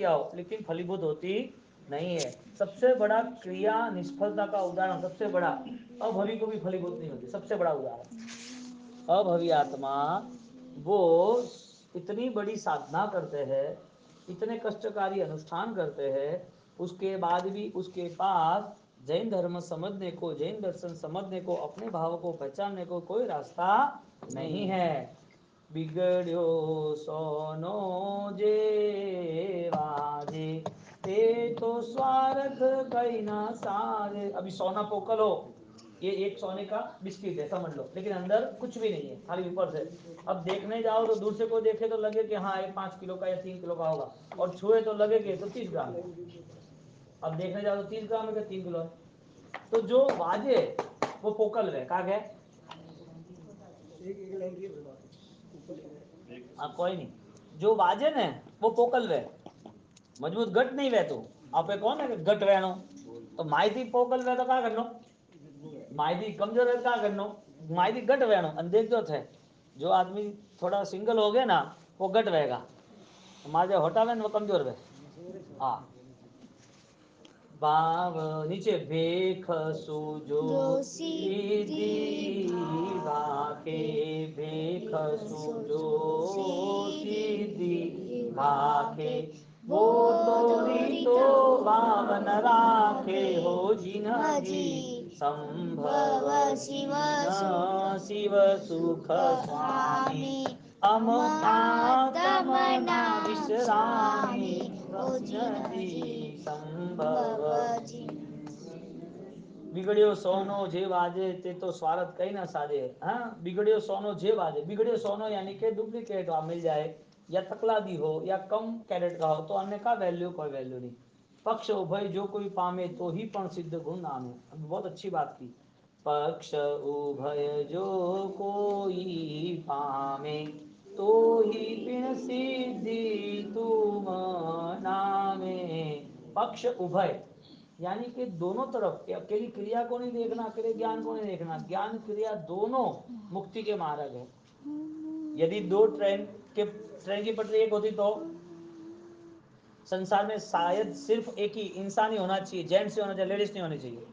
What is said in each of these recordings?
किया हो, लेकिन फलीभूत होती नहीं है। सबसे बड़ा क्रिया निष्फलता का उदाहरण, सबसे बड़ा अभवी को भी फलीभूत नहीं होती, सबसे बड़ा उदाहरण अभवी आत्मा। वो इतनी बड़ी साधना करते हैं, इतने कष्टकारी अनुष्ठान करते हैं, उसके बाद भी उसके पास जैन धर्म समझने को, जैन दर्शन समझने को, अपने भाव को पहचानने को कोई रास्ता नहीं है। बिगड़ो सोनो जे वाजे, ते तो स्वार्थ कई ना सारे। अभी सोना पोकल हो, ये एक सोने का बिस्किट है समझ लो, लेकिन अंदर कुछ भी नहीं है, खाली ऊपर से। अब देखने जाओ तो दूर से कोई देखे तो लगे कि हाँ ये 5 किलो का या 3 किलो का होगा, और छुए तो लगे कि तो 30 ग्राम है। अब देखने जाओ तो 30 ग्राम है कि 3 किलो है। तो जो वाजे वो पोकल है, का है कोई नहीं, जो वाजे ने वो पोकल वे, मजबूत गट नहीं वे। तो आप कौन है गट वेणो, तो माहिती पोकल वे तो क्या करनो, माहिती कमजोर है क्या करनो, माहिती गट वेणो। देख जो थे, जो आदमी थोड़ा सिंगल हो गया ना वो गट वेगा, माजे हटावे वो कमजोर वे। हाँ, भाव नीचे भेख सुजो सीधी भाके, भेख सुजो सीधी भाके, वो तो भावन राखे हो जिनगी, संभव शिव शिव सुख स्वामी, अमृतमना विश्रामी, जी संभव। बिगड़ियो सोनो जे वाजे, ते तो स्वार्थ कहीं ना साजे। हाँ, बिगड़ियो सोनो जे वाजे, बिगड़ियो सोनो यानी कि डुप्लीकेट मिल जाए, या तकलादी हो या कम कैरेट का हो, तो अन्य का वैल्यू कोई वैल्यू नहीं। पक्ष उभय जो कोई पामे, तो ही पण सिद्ध गुण नामे। बहुत अच्छी बात की, पक्ष उभय जो कोई पामे, तो ही पिण सिद्धि तुम नामे। पक्ष उभय यानी कि दोनों तरफ, अकेली क्रिया को नहीं देखना, अकेले ज्ञान को नहीं देखना, ज्ञान क्रिया दोनों मुक्ति के मार्ग है। यदि दो ट्रेन की पटरी एक होती तो संसार में शायद सिर्फ एक ही इंसान ही होना चाहिए, जेंट्स ही होना चाहिए, लेडीज नहीं होनी चाहिए।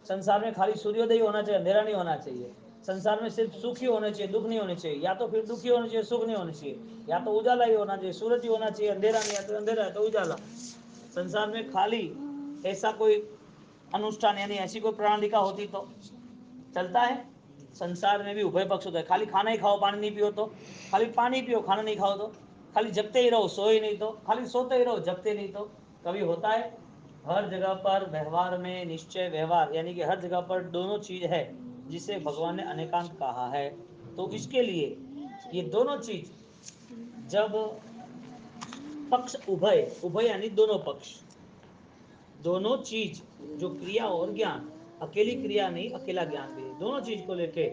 संसार में खाली सूर्योदय होना चाहिए, अंधेरा नहीं होना चाहिए। संसार में सिर्फ सुख ही होने चाहिए, दुख नहीं होने चाहिए। या तो फिर दुखी होना चाहिए, सुख नहीं होना चाहिए। या तो उजाला ही होना चाहिए, सूरज ही होना चाहिए, अंधेरा नहीं। या तो अंधेरा है तो उजाला। संसार में खाली ऐसा कोई अनुष्ठान यानी ऐसी कोई प्रणालिका होती तो चलता है। संसार में भी उभय पक्ष होता है, खाली खाना ही खाओ पानी नहीं पियो तो, खाली पानी पियो खाना नहीं खाओ तो, खाली जगते ही रहो सोए नहीं तो, खाली सोते ही रहो जगते नहीं तो, कभी होता है। हर जगह पर व्यवहार में निश्चय व्यवहार, यानी कि हर जगह पर दोनों चीज है, जिसे भगवान ने अनेकांत कहा है। तो इसके लिए ये दोनों चीज, जब पक्ष उभय, उभय यानी दोनों पक्ष, दोनों चीज, जो क्रिया और ज्ञान, अकेली क्रिया नहीं अकेला ज्ञान भी, दोनों चीज को लेके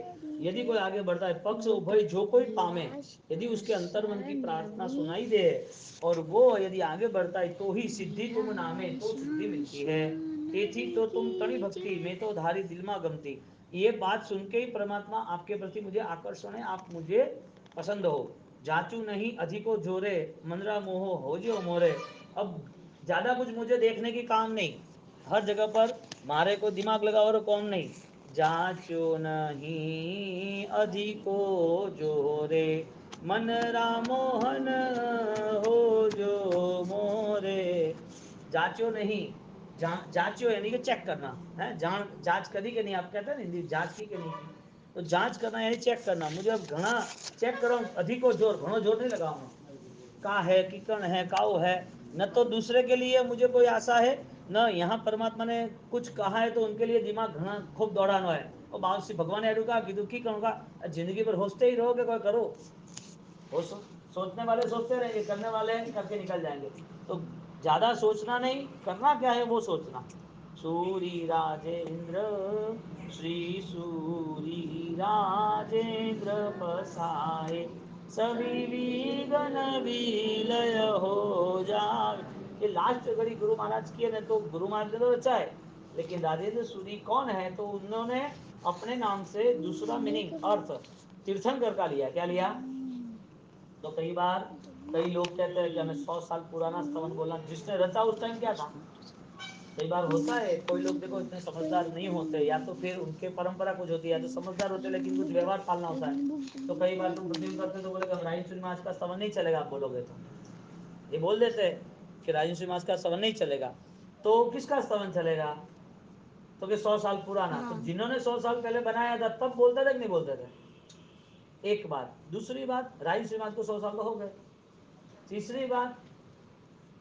यदि कोई आगे बढ़ता है, पक्ष उभय जो कोई पामे, यदि उसके अंतर्मन की प्रार्थना सुनाई दे और वो यदि आगे बढ़ता है, तो ही सिद्धि तुम नामे, तो सिद्धि मिलती है। तेथी तो तुम कड़ी भक्ति में तो धारी दिल मा गमती। ये बात सुन के ही परमात्मा आपके प्रति मुझे आकर्षण है, आप मुझे पसंद हो। जाचू नहीं अधिको जोरे, मनरा मोह हो जो मोरे। अब ज्यादा कुछ मुझे देखने की काम नहीं, हर जगह पर मारे को दिमाग लगा और कौन नहीं। जाचो नहीं अधिको जोरे, मन रामोहन हो जो मोरे। जाचो नहीं, जांचो यानी कि चेक करना है, जांच करी कि नहीं, आप कहते हैं हिंदी जांच की कि नहीं की। तो जांच करना यानी चेक करना। मुझे अब घना चेक करो, अधिको जोर, घणो जोर नहीं लगाऊंगा। का है किकण है काऊ है, न तो दूसरे के लिए मुझे कोई आशा है, न यहाँ परमात्मा ने कुछ कहा है तो उनके लिए दिमाग घना खूब दौड़ाना है। और बात से भगवान ने का कीधु की कहूँगा, जिंदगी भर होते ही रहोगे, कोई करो। वो सोचने वाले सोचते रहेंगे, करने वाले करके निकल जाएंगे। तो ज्यादा सोचना नहीं, करना क्या है वो सोचना। सूरी राजेंद्र, श्री सूरी राजेंद्र पसाए, सभी विघन विलय हो जाए। ये लास्ट घड़ी गुरु महाराज की है ना, तो गुरु महाराज ने तो अच्छा है, लेकिन राजेंद्र सूरी कौन है, तो उन्होंने अपने नाम से दूसरा मीनिंग अर्थ तीर्थंकर का लिया। क्या लिया? तो कई बार कई लोग कहते हैं कि हमें 100 साल पुराना स्तवन बोलना, जिसने रचा उस टाइम क्या था। कई बार होता है कोई लोग देखो इतने समझदार नहीं होते, या तो फिर उनके परंपरा कुछ होती है, या तो समझदार होते लेकिन कुछ व्यवहार पालना होता है। तो कई बार तुम प्रतियोगिता करते तो बोले हम राजन मास का स्तवन नहीं चलेगा, आप बोलोगे तो ये बोल देते हैं कि राजन मास का स्तवन नहीं चलेगा, तो किसका स्तवन चलेगा, तो कि 100 साल पुराना। तो जिन्होंने 100 साल पहले बनाया था तब बोलते थे कि नहीं बोलते थे। एक बात, दूसरी बात, राजन समाज को 100 साल तो हो गए। तीसरी बात,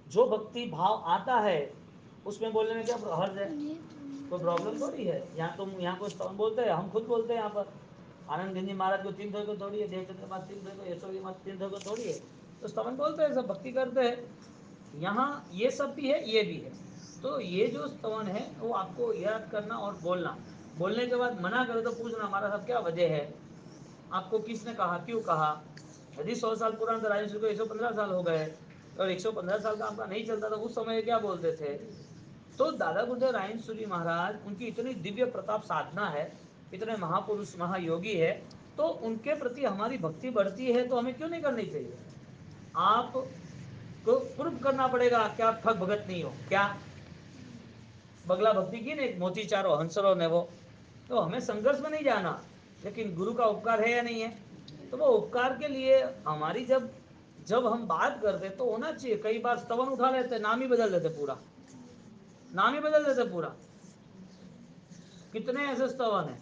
जो भक्ति भाव आता है उसमें बोलने में क्या हर्ज है, कोई प्रॉब्लम थोड़ी है। यहाँ तुम यहाँ को स्तवन बोलते हैं, हम खुद बोलते हैं यहाँ पर आनंद गिंजी महाराज को 300 को थोड़ी है, देवचंद्र मास 300 को, यशोगी मास 300 को थोड़ी है, तो स्तवन बोलते हैं, सब भक्ति करते हैं। यहाँ ये सब भी है, ये भी है। तो ये जो स्तवन है वो आपको याद करना और बोलना, बोलने के बाद मना करो तो पूछना हमारा सब क्या वजह है, आपको किसने कहा, क्यों कहा। यदि 100 साल पुराना तो राजेश्वर को 115 साल हो गए और 115 साल का आपका नहीं चलता, तो उस समय क्या बोलते थे। तो दादा गुरुदेव रायन सूरी महाराज, उनकी इतनी दिव्य प्रताप साधना है, इतने महापुरुष महायोगी है, तो उनके प्रति हमारी भक्ति बढ़ती है, तो हमें क्यों नहीं करनी चाहिए। आप को प्रूव करना पड़ेगा कि आप ठग भगत नहीं हो। क्या बगला भक्ति की ने मोती चारो हंसरो ने वो, तो हमें संघर्ष में नहीं जाना, लेकिन गुरु का उपकार है या नहीं है, तो वो उपकार के लिए हमारी जब जब हम बात करते तो होना चाहिए। कई बार स्तवन उठा लेते, नाम ही बदल देते, पूरा नाम ही बदल देते पूरा। कितने ऐसे स्तवन है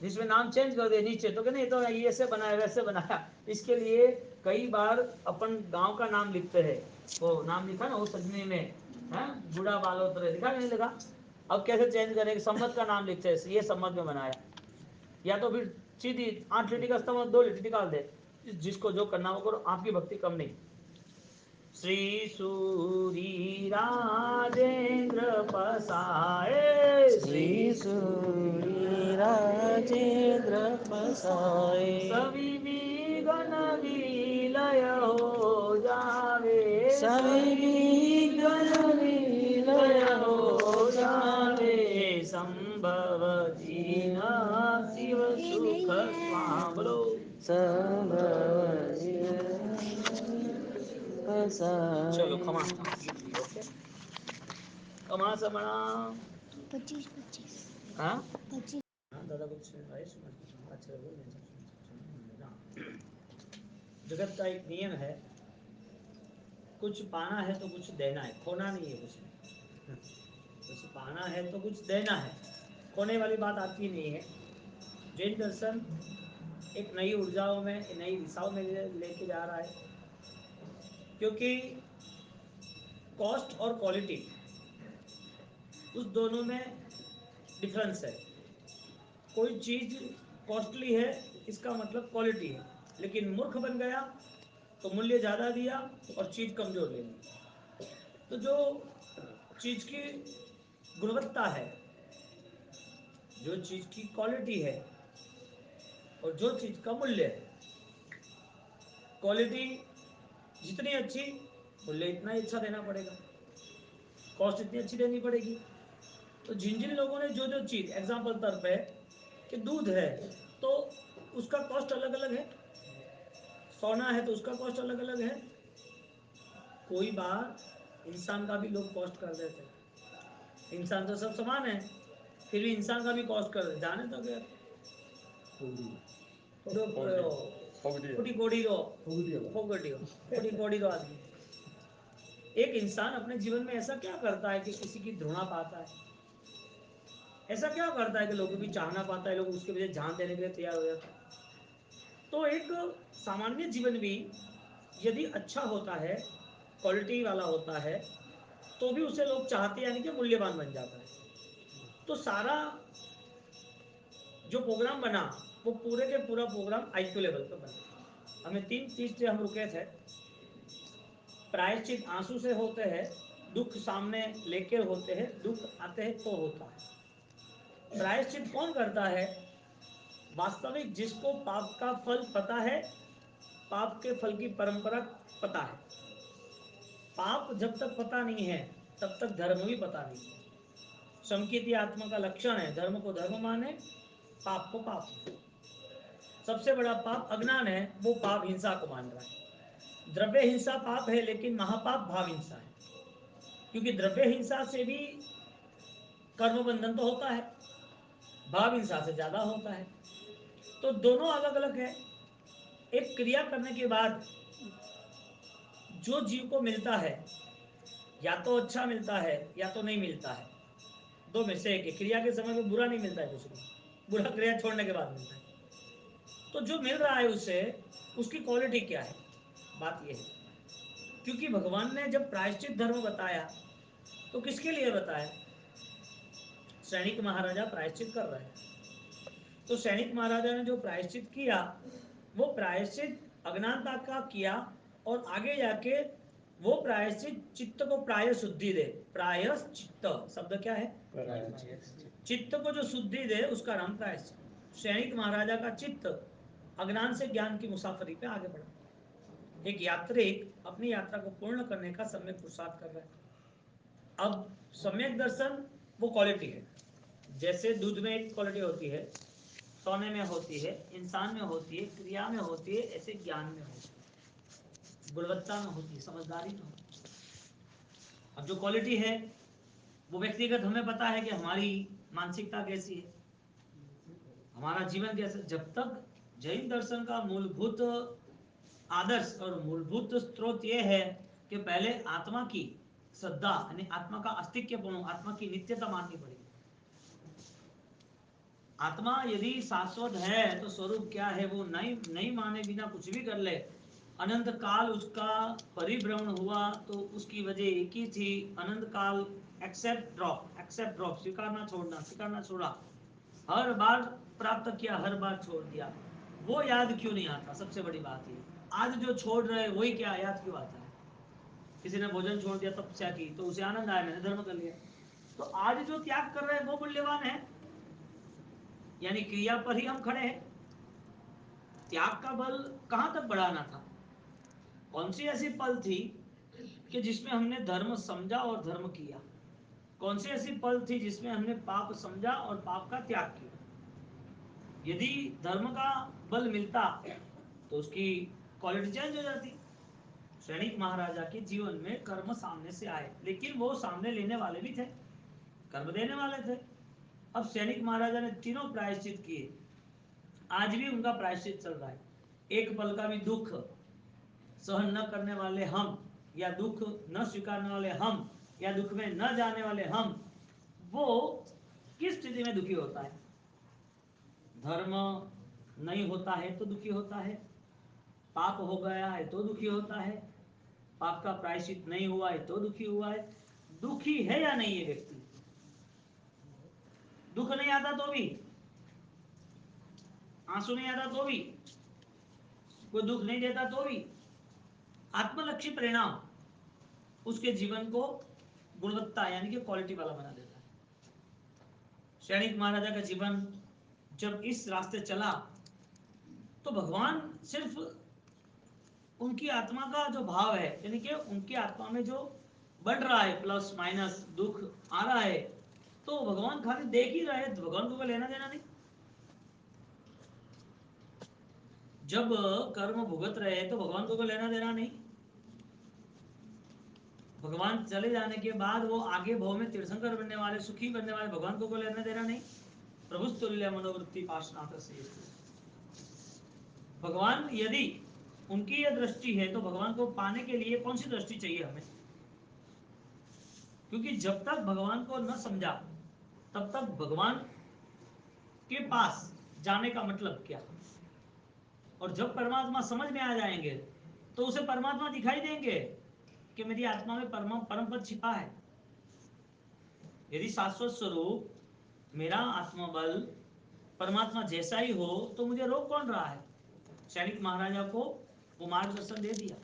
जिसमें नाम चेंज कर दिया नीचे, तो नहीं तो ये ऐसे बनाया वैसे बनाया। इसके लिए कई बार अपन गांव का नाम लिखते हैं, वो नाम लिखा ना वो सजनी में है, बूढ़ा बालोतरे लिखा नहीं लिखा। अब कैसे चेंज करेंगे, सम्मत का नाम लिखते हैं, ये सम्मत में बनाया, या तो फिर सीधी 8 लिटी का स्तवन 2 लिटी निकाल दे। जिसको जो करना वो करो, आपकी भक्ति कम नहीं। श्री सूरी राजेंद्र पसाए, श्री सूरी राजेंद्र पसाए, सभी विघ्न विलय हो जावे, सभी विघ्न विलय हो जावे, जावे, संभव दीन शिव सुख स्वामलो। संभव पसाए। चलो खमा ओके, कमा समणा 25 हाँ 25 हाँ, दादा कुछ अच्छा जगत का एक नियम है, कुछ पाना है तो कुछ देना है, खोना नहीं है कुछ में। कुछ पाना है तो कुछ देना है, खोने वाली बात आती नहीं है। जैन दर्शन एक नई ऊर्जाओं में, नई दिशाओं में लेके जा रहा है, क्योंकि कॉस्ट और क्वालिटी उस दोनों में डिफरेंस है। कोई चीज कॉस्टली है इसका मतलब क्वालिटी है, लेकिन मूर्ख बन गया तो मूल्य ज्यादा दिया और चीज कमजोर ले ली। तो जो चीज की गुणवत्ता है, जो चीज की क्वालिटी है और जो चीज का मूल्य है, क्वालिटी जितनी अच्छी मूल्य इतना ही अच्छा देना पड़ेगा, कॉस्ट इतनी अच्छी देनी पड़ेगी। तो जिन जिन लोगों ने जो जो चीज, एग्जाम्पल तर पे कि दूध है तो उसका कॉस्ट अलग अलग है, सोना है तो उसका कॉस्ट अलग अलग है। कोई बार इंसान का भी लोग कॉस्ट कर देते हैं, इंसान तो सब समान है, फिर भी इंसान का भी कॉस्ट कर देते, जाने तो क्या फुटी कोड़ी रो फुटी कोड़ी रो आदमी। एक इंसान अपने जीवन में ऐसा क्या करता है कि किसी की घृणा पाता है, ऐसा क्या करता है कि लोगों की चाहना पाता है, लोग उसके वजह जान देने के लिए तैयार हो जाते हैं। तो एक सामान्य जीवन भी यदि अच्छा होता है, क्वालिटी वाला होता है, तो भी उसे लोग चाहते हैं, यानी कि मूल्यवान बन जाता है। तो सारा जो प्रोग्राम बना वो पूरे के पूरा प्रोग्राम आईक्यू लेवल पर बना। हमें 3 चीज से हम रुके थे। प्रायश्चित आंसू से होते हैं, दुख सामने लेके होते हैं, दुख आते हैं तो होता है। प्रायश्चित कौन करता है, वास्तविक जिसको पाप का फल पता है, पाप के फल की परंपरा पता है। पाप जब तक पता नहीं है तब तक धर्म भी पता नहीं है। संकीर्ति आत्मा का लक्षण है, धर्म को धर्म माने, पाप को पाप माने। सबसे बड़ा पाप अज्ञान है, वो पाप हिंसा को मान रहा है। द्रव्य हिंसा पाप है, लेकिन महापाप भाव हिंसा है, क्योंकि द्रव्य हिंसा से भी कर्म बंधन तो होता है, भाव हिंसा से ज्यादा होता है। तो दोनों अलग अलग है। एक क्रिया करने के बाद जो जीव को मिलता है, या तो अच्छा मिलता है या तो नहीं मिलता है, दो में से एक। क्रिया के समय में बुरा नहीं मिलता है कुछ भी, बुरा क्रिया छोड़ने के बाद मिलता है। तो जो मिल रहा है उससे, उसकी क्वालिटी क्या है, बात यह है। क्योंकि भगवान ने जब प्रायश्चित धर्म बताया तो किसके लिए बताया? सैनिक महाराजा प्रायश्चित कर रहे हैं, तो सैनिक महाराजा ने जो प्रायश्चित किया, वो प्रायश्चित अज्ञानता का किया, और आगे जाके वो प्रायश्चित चित्त को प्राय शुद्धि दे। प्रायश्चित्त शब्द क्या है? चित्त को जो शुद्धि दे उसका नाम प्रायश्चित। सैनिक महाराजा का चित्त अज्ञान से ज्ञान की मुसाफरी पे आगे बढ़ा। एक यात्रिक अपनी यात्रा को पूर्ण करने का सम्यक पुरुषार्थ कर रहा है। अब सम्यक दर्शन वो क्वालिटी है, जैसे दूध में एक क्वालिटी होती है, सोने में होती है, इंसान में होती है, क्रिया में होती है, ऐसे ज्ञान में होती है, गुणवत्ता में होती है, समझदारी में होती है। अब जो क्वालिटी है वो व्यक्तिगत हमें पता है कि हमारी मानसिकता कैसी है, हमारा जीवन कैसा। जब तक जैन दर्शन का मूलभूत आदर्श और मूलभूत स्रोत यह है कि पहले आत्मा की श्रद्धा, यानी आत्मा का अस्तित्वपूर्ण, आत्मा की नित्यता माननी पड़ेगी। आत्मा यदि शाश्वत है तो स्वरूप क्या है वो नहीं नहीं माने बिना कुछ भी कर ले। अनंत काल उसका परिभ्रमण हुआ तो उसकी वजह एक ही थी, अनंत काल एक्सेप्ट ड्रॉप, स्वीकारना छोड़ना, स्वीकारना छोड़ा, हर बार प्राप्त किया, हर बार छोड़ दिया। वो याद क्यों नहीं आता? सबसे बड़ी बात ये, आज जो छोड़ रहे वही क्या याद क्यों आता है? किसी ने भोजन छोड़ दिया, तपस्या की, तो उसे आनंद आया, मैंने धर्म कर लिया। तो आज जो त्याग कर रहे हैं वो मूल्यवान है, यानी क्रिया पर ही हम खड़े हैं। त्याग का बल कहां तक बढ़ाना था? कौन सी ऐसी पल थी कि जिसमें हमने धर्म समझा और धर्म किया? कौन सी ऐसी पल थी जिसमें हमने पाप समझा और पाप का त्याग किया? यदि धर्म का बल मिलता तो उसकी क्वालिटी चेंज हो जाती। सैनिक महाराजा के जीवन में कर्म सामने से आए, लेकिन वो सामने लेने वाले भी थे, कर्म देने वाले थे। अब सैनिक महाराजा ने तीनों प्रायश्चित किए, आज भी उनका प्रायश्चित चल रहा है। एक पल का भी दुख सहन न करने वाले हम, या दुख न स्वीकारने वाले हम, या दुख में न जाने वाले हम, वो किस स्थिति में दुखी होता है? धर्म नहीं होता है तो दुखी होता है, पाप हो गया है तो दुखी होता है, पाप का प्रायश्चित नहीं हुआ है तो दुखी हुआ है। दुखी है या नहीं ये व्यक्ति? दुख नहीं आता तो भी, आंसू नहीं आता तो भी, कोई दुख नहीं देता तो भी, आत्मलक्षी परिणाम उसके जीवन को गुणवत्ता यानी कि क्वालिटी वाला बना देता है। सैनिक महाराजा का जीवन जब इस रास्ते चला तो भगवान सिर्फ उनकी आत्मा का जो भाव है, यानी कि उनकी आत्मा में जो बढ़ रहा है, प्लस माइनस दुख आ रहा है, तो भगवान खाली देख ही रहे, भगवान को कोई लेना देना नहीं। जब कर्म भुगत रहे हैं तो भगवान को कोई लेना देना नहीं। भगवान चले जाने के बाद वो आगे भव में तीर्थंकर बनने वाले, सुखी बनने वाले, भगवान को कोई लेना देना नहीं। प्रभु तुल्य मनोवृत्ति पाशनाथ से। भगवान यदि उनकी यह दृष्टि है तो भगवान को पाने के लिए कौन सी दृष्टि चाहिए हमें? क्योंकि जब तक भगवान को न समझा तब तक भगवान के पास जाने का मतलब क्या? और जब परमात्मा समझ में आ जाएंगे तो उसे परमात्मा दिखाई देंगे कि मेरी आत्मा में परम पद छिपा है। यदि शाश्वत स्वरूप मेरा आत्मा बल परमात्मा जैसा ही हो तो मुझे रोक कौन रहा है? सैनिक महाराजा को वो मार्गदर्शन दे दिया,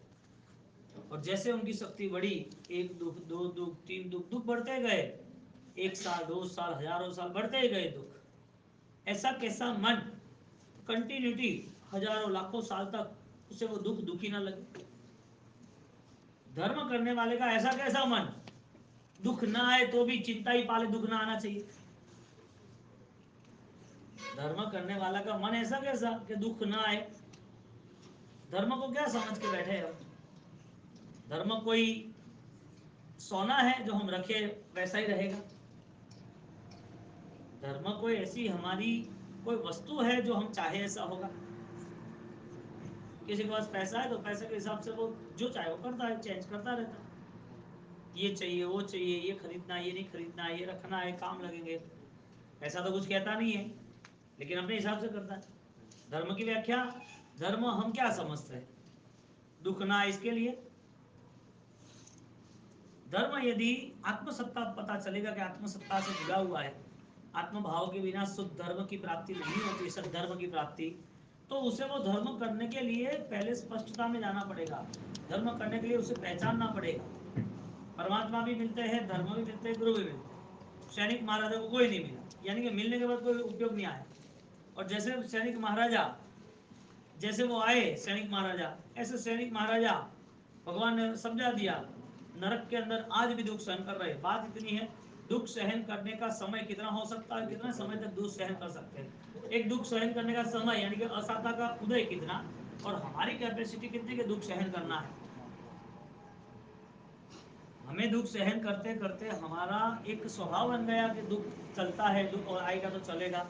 और जैसे उनकी शक्ति बढ़ी, एक दुख, दो दुख, तीन दुख, दुख बढ़ते गए, एक साल, 2 साल, हजारों साल बढ़ते गए दुख। ऐसा कैसा मन कंटिन्यूटी हजारों लाखों साल तक उसे वो दुख दुखी ना लगे? धर्म करने वाले का ऐसा कैसा मन, दुख ना आए तो भी चिंता ही पाले, दुख ना आना चाहिए। धर्म करने वाला का मन ऐसा कैसा कि दुख ना आए? धर्म को क्या समझ के बैठे हम? धर्म कोई सोना है जो हम रखे वैसा ही रहेगा। धर्म कोई ऐसी हमारी कोई वस्तु है जो हम चाहे ऐसा होगा। किसी के पास पैसा है तो पैसे के हिसाब से वो जो चाहे वो करता है, चेंज करता रहता है। ये चाहिए, वो चाहिए, ये खरीदना, ये नहीं खरीदना, ये रखना है, काम लगेंगे। ऐसा तो कुछ कहता नहीं है, लेकिन अपने हिसाब से करता है। धर्म की व्याख्या, धर्म हम क्या समझते हैं? दुख ना इसके लिए। धर्म यदि आत्मसत्ता पता चलेगा कि आत्मसत्ता से जुड़ा हुआ है, आत्मभाव के बिना शुद्ध धर्म की प्राप्ति नहीं होती, सद धर्म की प्राप्ति, तो उसे वो धर्म करने के लिए पहले स्पष्टता में जाना पड़ेगा। धर्म करने के लिए उसे पहचानना पड़ेगा। परमात्मा भी मिलते हैं, धर्म भी मिलते हैं, गुरु भी मिलते हैं। सैनिक महाराजा को कोई नहीं मिला, यानी कि मिलने के बाद कोई उपयोग नहीं आया। और जैसे सैनिक महाराजा, जैसे वो आए सैनिक महाराजा, ऐसे सैनिक महाराजा भगवान ने समझा दिया, नरक के अंदर आज भी दुख सहन कर रहे हैं। बात इतनी है, दुख सहन करने का समय कितना हो सकता है, कितना समय तक दुख सहन कर सकते हैं। एक दुख सहन करने का समय यानी कि असाता का उदय कितना, और हमारी कैपेसिटी कितनी के दुख सहन करना है। हमें दुख सहन करते करते हमारा एक स्वभाव बन गया कि दुख चलता है, दुख और आएगा तो चलेगा।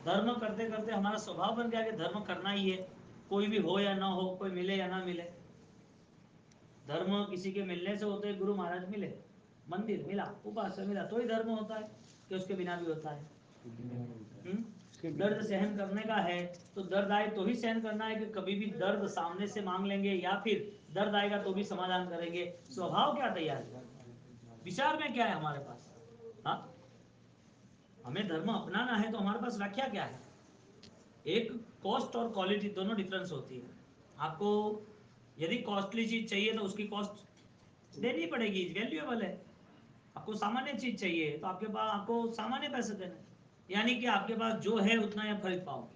धर्म करते करते हमारा स्वभाव बन गया कि धर्म करना ही है, कोई भी हो या ना हो, कोई मिले या ना मिले। धर्म किसी के मिलने से होते है, गुरु महाराज मिले, मंदिर मिला, उपासना मिला, तो ही धर्म होता है, कि उसके बिना भी होता है। दर्द सहन करने का है तो दर्द आए तो ही सहन करना है, कि कभी भी दर्द सामने से मांग लेंगे या फिर दर्द आएगा तो भी समाधान करेंगे। स्वभाव क्या तैयार है, विचार में क्या है हमारे पास। हाँ, हमें धर्म अपनाना है तो हमारे पास व्याख्या क्या है। एक कॉस्ट और क्वालिटी दोनों डिफरेंस होती है। आपको यदि कॉस्टली चीज चाहिए तो उसकी कॉस्ट देनी पड़ेगी, वैल्यूएबल है। आपको सामान्य चीज चाहिए तो आपके पास आपको सामान्य पैसे देने, यानी कि आपके पास जो है उतना ही आप खरीद पाओगे।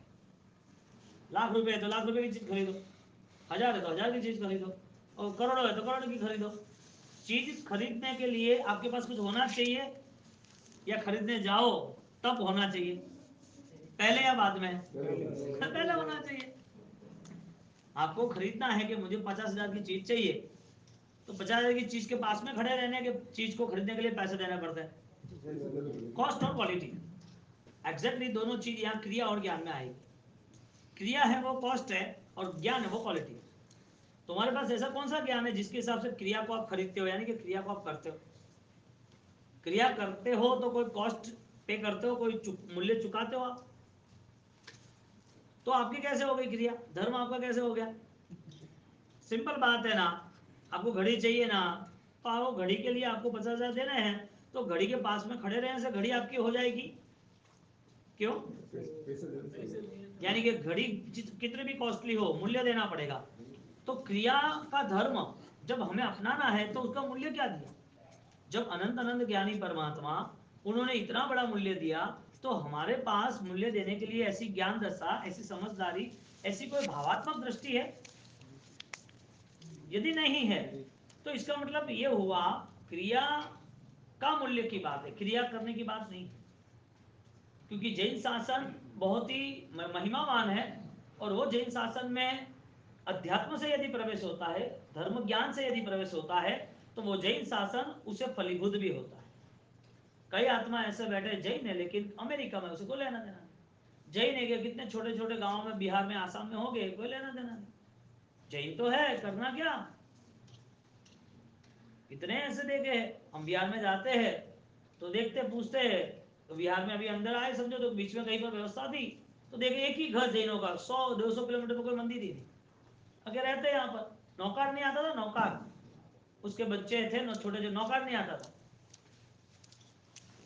लाख रुपए है तो लाख रुपए की चीज खरीदो, 1000 है तो 1000 की चीज खरीदो, और करोड़ों है तो करोड़ की खरीदो। चीज खरीदने के लिए आपके पास कुछ होना चाहिए, या खरीदने जाओ तब होना चाहिए, पहले या बाद में? पहले होना चाहिए। आपको खरीदना है कि मुझे 50,000 की चीज चाहिए, तो 50,000 की चीज के पास में खड़े रहने के चीज को खरीदने के लिए पैसे देना पड़ता है। कॉस्ट और क्वालिटी, एग्जैक्टली दोनों चीज यहाँ क्रिया और ज्ञान में आएगी। क्रिया है वो कॉस्ट है, और ज्ञान है वो क्वालिटी है। तुम्हारे पास ऐसा कौन सा ज्ञान है जिसके हिसाब से क्रिया को आप खरीदते हो, यानी कि क्रिया को आप करते हो। क्रिया करते हो तो कोई कॉस्ट पे करते हो, कोई मूल्य चुकाते हो आप, तो आपकी कैसे हो गई क्रिया, धर्म आपका कैसे हो गया? सिंपल बात है ना। आपको घड़ी चाहिए ना, तो आपको घड़ी के लिए आपको 50,000 देने हैं, तो घड़ी के पास में खड़े रहने से घड़ी आपकी हो जाएगी। क्यों? यानी कि घड़ी कितनी भी कॉस्टली हो, मूल्य देना पड़ेगा। तो क्रिया का धर्म जब हमें अपनाना है तो उसका मूल्य क्या दिया? जब अनंत अनंत ज्ञानी परमात्मा उन्होंने इतना बड़ा मूल्य दिया, तो हमारे पास मूल्य देने के लिए ऐसी ज्ञान दशा, ऐसी समझदारी, ऐसी कोई भावात्मक दृष्टि है? यदि नहीं है तो इसका मतलब ये हुआ क्रिया का मूल्य की बात है, क्रिया करने की बात नहीं। क्योंकि जैन शासन बहुत ही महिमावान है, और वो जैन शासन में अध्यात्म से यदि प्रवेश होता है, धर्म ज्ञान से यदि प्रवेश होता है, तो वो जैन शासन उसे फलीभूत भी होता है। कई आत्मा ऐसे बैठे जैन है लेकिन अमेरिका में उसे कोई लेना देना नहीं। जैन है कि कितने छोटे छोटे गांवों में, बिहार में, आसाम में हो गए, कोई लेना देना नहीं। जैन तो है, करना क्या? कितने ऐसे देखे हैं। हम बिहार में जाते हैं तो देखते पूछते हैं, तो बिहार में अभी अंदर आए समझो, तो बीच में कहीं पर व्यवस्था थी, तो देखे एक ही घर जैनों का, 100-200 किलोमीटर पर कोई मंदिर ही नहीं। अगर रहते यहाँ पर, नौकार नहीं आता था, नौकार, उसके बच्चे थे छोटे जो, नौकार नहीं आता था,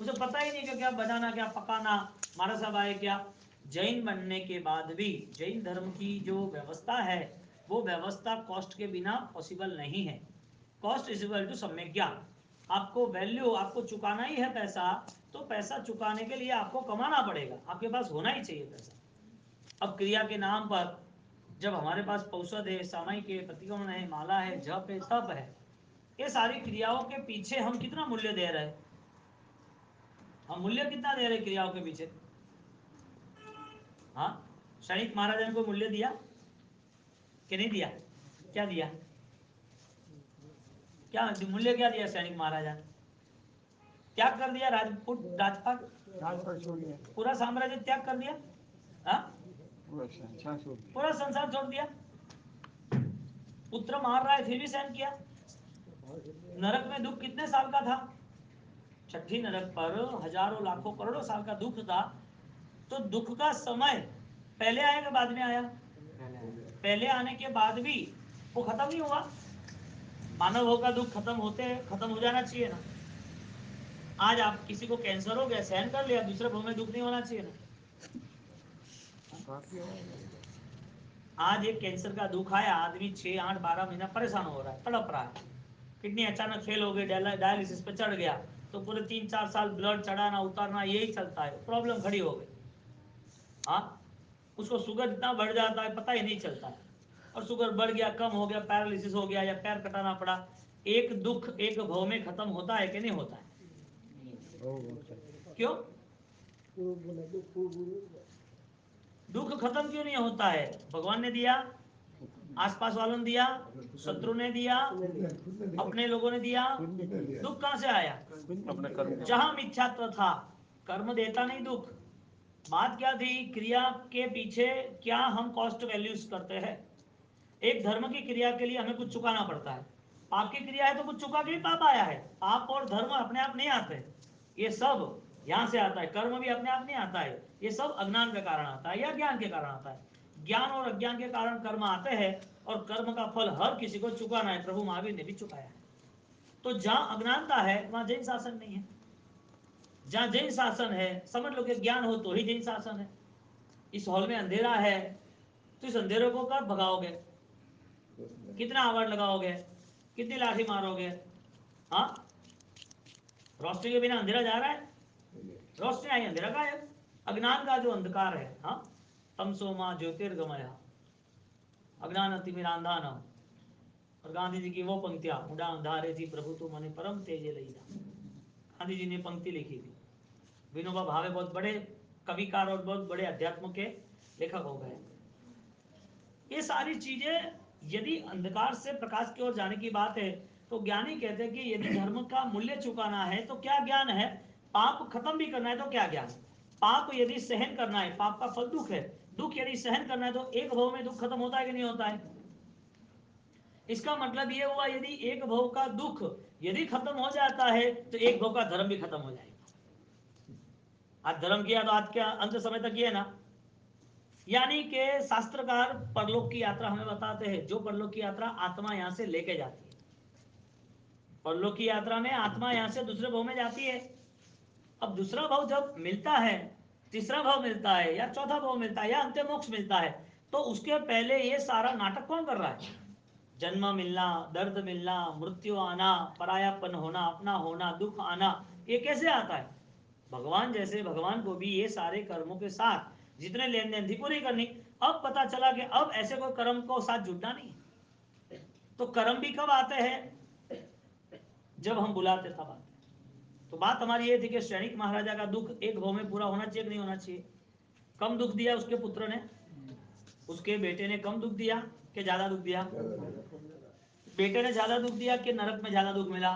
उसे पता ही नहीं कि क्या बजाना, क्या पकाना, मारा साहब आए क्या। जैन बनने के बाद भी जैन धर्म की जो व्यवस्था है, वो व्यवस्था कॉस्ट के बिना पॉसिबल नहीं है। कॉस्ट इज इक्वल टू सम्यक ज्ञान। आपको वैल्यू, आपको चुकाना ही है पैसा, तो पैसा चुकाने के लिए आपको कमाना पड़ेगा, आपके पास होना ही चाहिए पैसा। अब क्रिया के नाम पर जब हमारे पास औषध है, सामायिक है, प्रतिक्रमण है, माला है, जप है, तप है, ये सारी क्रियाओं के पीछे हम कितना मूल्य दे रहे हैं? हम मूल्य कितना दे रहे क्रियाओं के पीछे? हाँ, सैनिक महाराजा ने कोई मूल्य दिया कि नहीं दिया? क्या दिया? क्या मूल्य क्या दिया सैनिक महाराजा ने? त्याग कर दिया, राजपूत राजपाट पूरा साम्राज्य त्याग कर दिया, हाँ? पूरा संसार छोड़ दिया। पुत्र मार रहा है फिर भी सहन किया। नरक में दुख कितने साल का था? छठी नरक पर हजारों लाखों करोड़ों साल का दुख था। तो दुख का समय पहले आया कि बाद में आया? पहले आने के बाद भी वो खत्म नहीं हुआ। मानव भोग का दुख खत्म हो जाना चाहिए ना। आज आप किसी को कैंसर हो गया, सहन कर लिया, दूसरे भोग में दुख नहीं होना चाहिए ना। आज एक कैंसर का दुख आया, आदमी 6, 8, 12 महीना परेशान हो रहा है, तड़प रहा है। किडनी अचानक फेल हो गई, डायलिसिस पे चढ़ गया, तो पूरे 3-4 साल ब्लड चढ़ाना उतारना यही चलता है, प्रॉब्लम खड़ी हो गई। हाँ, उसको शुगर इतना बढ़ जाता है पता ही नहीं चलता है, और शुगर बढ़ गया, कम हो गया, पैरालिसिस हो गया या पैर कटाना पड़ा। एक दुख एक भव में खत्म होता है कि नहीं होता है? क्यों दुख खत्म क्यों नहीं होता है? भगवान ने दिया, आसपास वालों ने दिया, शत्रु ने दिया, अपने लोगों ने दिया। दुख कहां से आया? जहां मिथ्यात्व था, कर्म देता नहीं दुख। बात क्या थी? क्रिया के पीछे क्या हम कॉस्ट वैल्यूज करते हैं। एक धर्म की क्रिया के लिए हमें कुछ चुकाना पड़ता है। पाप की क्रिया है तो कुछ चुका के ही पाप आया है। पाप और धर्म अपने आप नहीं आते, ये सब यहां से आता है। कर्म भी अपने आप नहीं आता है, ये सब अज्ञान के कारण आता है या ज्ञान के कारण आता है। ज्ञान और अज्ञान के कारण कर्म आते हैं, और कर्म का फल हर किसी को चुकाना है। प्रभु महावीर ने भी चुकाया है। तो जहां अज्ञानता है वहां जैन शासन नहीं है। जहां जैन शासन है, समझ लो कि ज्ञान हो तो ही जैन शासन है। इस हॉल में अंधेरा है, तो इस अंधेरे को कब भगाओगे? कितना आवाज लगाओगे? कितनी लाठी मारोगे? हाँ, रोशनी के बिना अंधेरा जा रहा है? रोशनी आई, अंधेरा गायब। अज्ञान का जो अंधकार है, हाँ, तमसो मां ज्योतिर्गमय अज्ञान तिमिरांधान। और गांधी जी की वो पंक्तियां, मुडा अंधारे थी प्रभु तू मने परम तेजे लई जा। गांधी जी ने पंक्ति लिखी थी। विनोबा भावे बहुत बड़े कविकार और बहुत बड़े अध्यात्म के लेखक हो गए। ये सारी चीजें, यदि अंधकार से प्रकाश की ओर जाने की बात है, तो ज्ञानी कहते हैं कि यदि धर्म का मूल्य चुकाना है तो क्या ज्ञान है? पाप खत्म भी करना है तो क्या ज्ञान? पाप यदि सहन करना है, पाप का फल दुख है, दुख यदि सहन करना है तो एक भव में दुख खत्म होता है कि नहीं होता है? इसका मतलब ये हुआ, यदि एक भव का दुख यदि खत्म हो जाता है तो एक भव का धर्म भी खत्म हो जाएगा। आज धर्म किया तो आज क्या अंत समय तक ये है ना। यानी कि शास्त्रकार परलोक की यात्रा हमें बताते हैं। जो परलोक की यात्रा आत्मा यहां से लेके जाती है, परलोक की यात्रा में आत्मा यहां से दूसरे भव में जाती है। अब दूसरा भव जब मिलता है, तीसरा भव मिलता है या चौथा भव मिलता है या अंतिम मोक्ष मिलता है, तो उसके पहले ये सारा नाटक कौन कर रहा है? जन्म मिलना, दर्द मिलना, मृत्यु आना, परायापन होना, अपना होना, दुख आना, ये कैसे आता है? भगवान जैसे भगवान को भी ये सारे कर्मों के साथ जितने लेन देन थी पूरी करनी। अब पता चला कि अब ऐसे कोई कर्म को साथ जुटना नहीं। तो कर्म भी कब आते हैं? जब हम बुलाते तब आते हैं। तो बात हमारी ये थी कि सैनिक महाराजा का दुख एक भव में पूरा होना चाहिए कि नहीं होना चाहिए? कम दुख दिया उसके पुत्र ने, उसके बेटे ने कम दुख दिया कि ज्यादा दुख दिया? बेटे ने ज्यादा दुख दिया कि नरक में ज्यादा दुख मिला?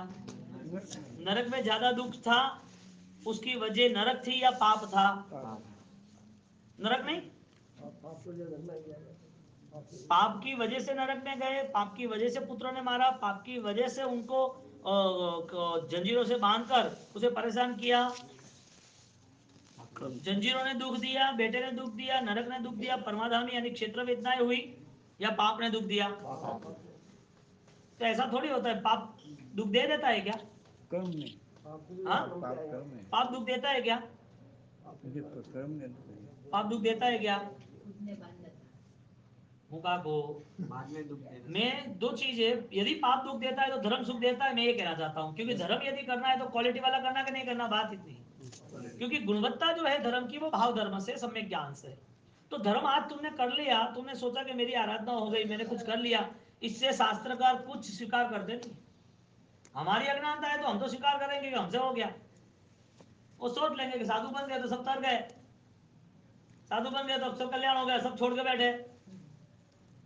नरक में ज्यादा दुख था। उसकी वजह नरक थी या पाप था? नरक नहीं, पाप की वजह से नरक में गए, पाप की वजह से पुत्र ने मारा, पाप की वजह से उनको जंजीरों से बांधकर उसे परेशान किया। जंजीरों ने दुख दिया, बेटे ने दुख दिया, नरक ने दुख दिया, परमाधाम यानी क्षेत्र वेदनाएं हुई, या पाप ने दुख दिया? तो ऐसा थोड़ी होता है, पाप दुख दे देता है क्या? कर्म नहीं, हाँ, पाप कर्म है। पाप दुख देता है क्या? ये तो कर्म नहीं। पाप दुख देता है क्या? मुका को बाद में दुख देना। मैं दो चीजें, यदि पाप दुख देता है तो धर्म सुख देता है, मैं ये कहना चाहता हूँ। क्योंकि धर्म यदि करना है तो क्वालिटी वाला करना कि नहीं करना, बात इतनी है। क्योंकि गुणवत्ता जो है धर्म की वो भाव धर्म से, सम्यक ज्ञान से। तो धर्म आज तुमने कर लिया, तुमने सोचा कि मेरी आराधना हो गई, मैंने कुछ कर लिया, इससे शास्त्रकार कुछ स्वीकार करते नहीं। हमारी अज्ञानता है तो हम तो स्वीकार करेंगे कि हमसे हो गया। वो सोच लेंगे कि साधु बन गए तो सब तर गए, साधु बन गए तो सब कल्याण हो गया, सब छोड़ के बैठे।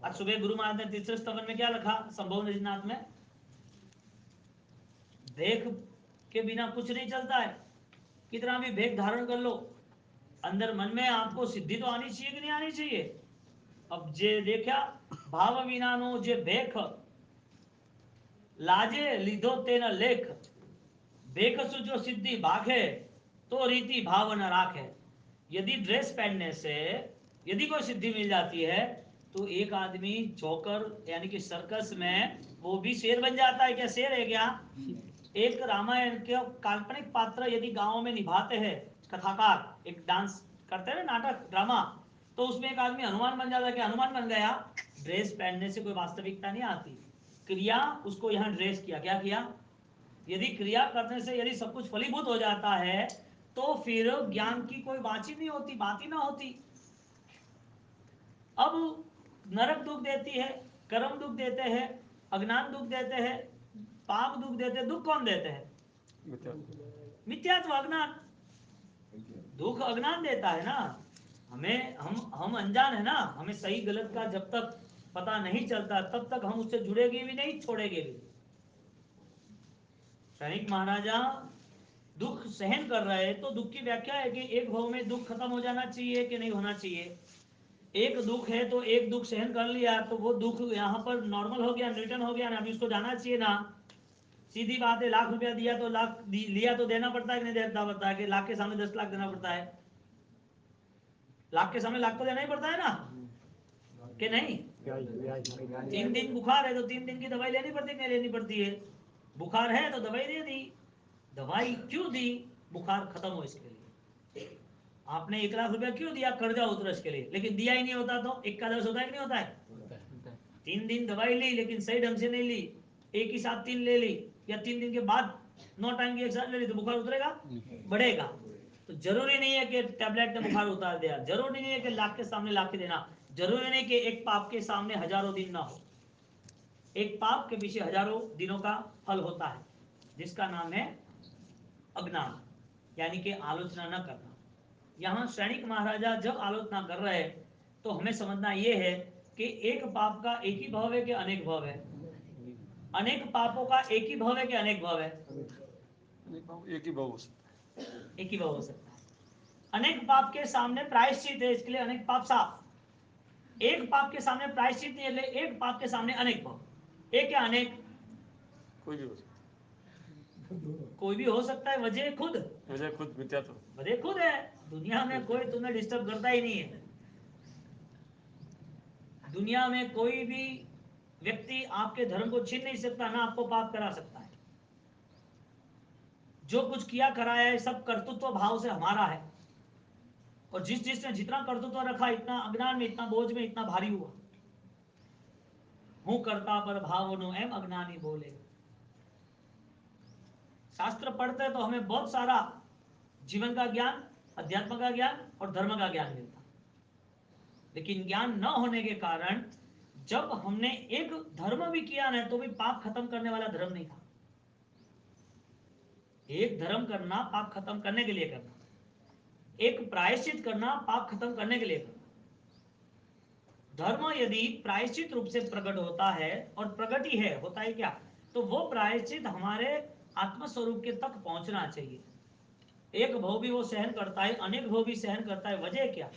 आज सुबह गुरु महाराज ने तीसरे स्तवन में क्या लिखा, संभव निजनाथ में? भेख के बिना कुछ नहीं चलता है। कितना भी भेख धारण कर लो, अंदर मन में आपको सिद्धि तो आनी चाहिए कि नहीं आनी चाहिए। अब जे देखा भाव विनानो जे भेख लाजे लीधो तेना लेख, भेख जो सिद्धि भागे तो रीति भाव न राखे। यदि ड्रेस पहनने से यदि कोई सिद्धि मिल जाती है तो एक आदमी जोकर यानी कि सर्कस में वो भी शेर बन जाता है। क्या शेर है क्या? एक रामायण के काल्पनिक पात्र यदि गांव में निभाते हैं कथाकार, एक डांस करते हैं ना, नाटक ड्रामा, तो उसमें एक आदमी हनुमान बन जाता है। क्या हनुमान बन गया? ड्रेस पहनने से कोई वास्तविकता नहीं आती, क्रिया उसको यहाँ ड्रेस किया। क्या किया? यदि क्रिया करने से यदि सब कुछ फलीभूत हो जाता है तो फिर ज्ञान की कोई बात ही नहीं होती, बात ही ना होती। अब नरक दुख देती है, कर्म दुख देते हैं, अज्ञान दुख देते हैं, पाप दुख देते हैं। दुख कौन देते हैं? मिथ्यात्व, अज्ञान। दुख अज्ञान देता है ना हमें। हम अनजान है ना, हमें सही गलत का जब तक पता नहीं चलता तब तक हम उससे जुड़ेंगे भी नहीं, छोड़ेंगे भी। सैनिक महाराजा दुख सहन कर रहे हैं तो दुख की व्याख्या है कि एक भाव में दुख खत्म हो जाना चाहिए कि नहीं होना चाहिए। एक दुख है तो एक दुख सहन कर लिया तो वो दुख यहाँ पर नॉर्मल हो गया, रिटर्न हो गया ना, अभी उसको जाना चाहिए ना। सीधी बात है, लाख रुपया दिया तो लाख लिया तो देना पड़ता है कि नहीं देना पड़ता है? कि लाख के सामने 10 लाख देना पड़ता है? लाख के सामने लाख तो देना ही पड़ता है ना, कि नहीं? 3 दिन बुखार है तो 3 दिन की दवाई लेनी पड़ती है, नहीं लेनी पड़ती है? बुखार है तो दवाई दे दी। दवाई क्यों दी? बुखार खत्म हो इसके लिए। आपने 1 लाख रुपया क्यों दिया? कर्जा उतर इसके लिए। लेकिन दिया ही नहीं होता तो एकादश होता है कि नहीं होता है? 3 दिन दवाई ली लेकिन सही ढंग से नहीं ली, एक ही साथ 3 ले ली या 3 दिन के बाद 9 टाइम की एक साथ ले ली तो बुखार उतरेगा? बढ़ेगा। तो जरूरी नहीं है कि टैबलेट ने बुखार उतार दिया, जरूरी नहीं है कि लाख के सामने लाख देना, जरूरी नहीं कि एक पाप के सामने हजारों दिन ना हो। एक पाप के पीछे हजारों दिनों का फल होता है जिसका नाम है अज्ञान, यानी कि आलोचना न करना। यहाँ सैनिक महाराजा जब आलोचना कर रहे हैं तो हमें समझना यह है कि एक पाप का एक ही भाव है कि अनेक भाव है? अनेक पापों का एक ही भाव है कि अनेक भाव है? एक ही भाव हो सकता है। एक ही भाव हो सकता है। अनेक पाप के सामने प्रायश्चित है, इसके लिए अनेक पाप साफ। एक पाप के सामने प्रायश्चित नहीं है, एक पाप के सामने अनेक भाव। एक या अनेक? कोई भी हो सकता कोई भी हो सकता है। वजह खुद, है, वजह खुद मिथ्यात्व। वजह खुद है। दुनिया में कोई तुम्हें डिस्टर्ब करता ही नहीं है। दुनिया में कोई भी व्यक्ति आपके धर्म को छीन नहीं सकता, ना आपको पाप करा सकता है। जो कुछ किया कराया है सब कर्तृत्व भाव से हमारा है, और जिसने जितना कर्तृत्व रखा इतना अज्ञान में, इतना बोझ में, इतना भारी हुआ। हूं करता पर भाव नो एम अज्ञानी बोले। शास्त्र पढ़ते तो हमें बहुत सारा जीवन का ज्ञान, अध्यात्म का ज्ञान और धर्म का ज्ञान मिलता, लेकिन ज्ञान न होने के कारण जब हमने एक धर्म भी किया ना तो भी पाप खत्म करने वाला धर्म नहीं था। एक धर्म करना पाप खत्म करने के लिए करना, एक प्रायश्चित करना पाप खत्म करने के लिए करना। धर्म यदि प्रायश्चित रूप से प्रकट होता है, और प्रकट ही है, होता है क्या, तो वो प्रायश्चित हमारे आत्मस्वरूप के तक पहुंचना चाहिए। एक भव भी वो सहन करता है, अनेक भव भी सहन करता है। वजह क्या?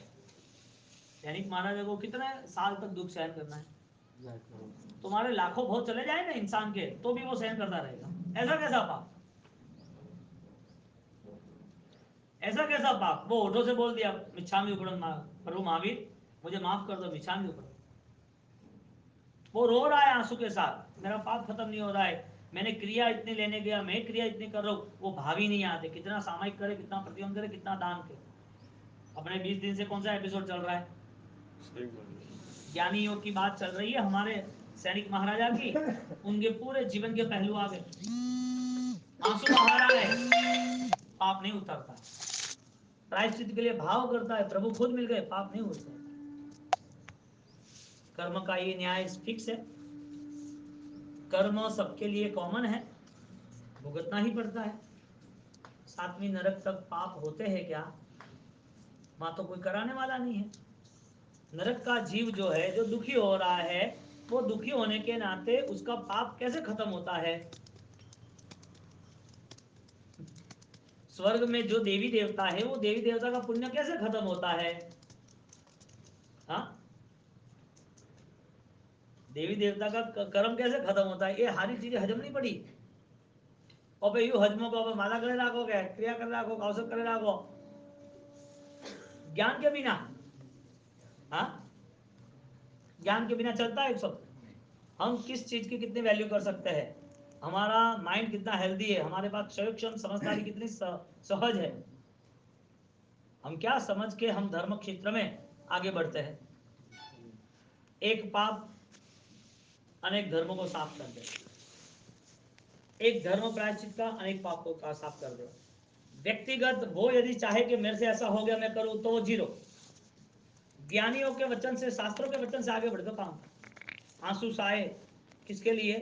सैनिक महाराज को कितने साल तक दुख सहन करना है? तुम्हारे लाखों भव चले जाए ना इंसान के तो भी वो सहन करता रहेगा। ऐसा कैसा पाप? ऐसा कैसा पाप? वो होठों से बोल दिया मिच्छामि उपरम प्रभु महावीर मुझे माफ कर दो, मिच्छामि उपरम। वो रो रहा है आंसू के साथ, मेरा पाप खत्म नहीं हो रहा है, मैंने क्रिया इतनी लेने गया, मैं क्रिया इतनी कर रहा हूं, वो भावी नहीं आते। कितना सामायिक करे, कितना प्रतिबंध करे, कितना दान करे। अपने 20 दिन से कौन सा एपिसोड चल रहा है? ज्ञानी योग की बात चल रही है हमारे सैनिक महाराजा की। उनके पूरे जीवन के पहलू आ गए, आंसू बहा रहा है, पाप नहीं उतरता। प्रायश्चित के लिए भाव करता है, प्रभु खुद मिल गए, पाप नहीं उतरता। कर्म का ये न्याय फिक्स है, कर्म सबके लिए कॉमन है, भुगतना ही पड़ता है। 7वीं नरक तक पाप होते हैं क्या? वहां तो कोई कराने वाला नहीं है। नरक का जीव जो है, जो दुखी हो रहा है, वो दुखी होने के नाते उसका पाप कैसे खत्म होता है? स्वर्ग में जो देवी देवता है वो देवी देवता का पुण्य कैसे खत्म होता है? हाँ, देवी देवता का कर्म कैसे खत्म होता है? ये सारी चीजें हजम नहीं पड़ी। और भाई यू हजमों को माला करे राखो, क्या क्रिया करे राखो, कौशल करे राखो, ज्ञान के बिना। हाँ, ज्ञान के बिना चलता है सब। हम किस चीज की कितनी वैल्यू कर सकते हैं, हमारा माइंड कितना हेल्दी है, हमारे पास क्षण समझदारी कितनी सहज है, हम क्या समझ के हम धर्म क्षेत्र में आगे बढ़ते हैं। एक पाप अनेक धर्मों को साफ कर दे, एक धर्म प्रायश्चित का अनेक पापों का साफ कर दे। व्यक्तिगत वो यदि चाहे कि मेरे से ऐसा हो गया मैं करूं, तो वो जीरो। ज्ञानियों के वचन से, शास्त्रों के वचन से आगे बढ़ दो काम। आंसू साए किसके लिए?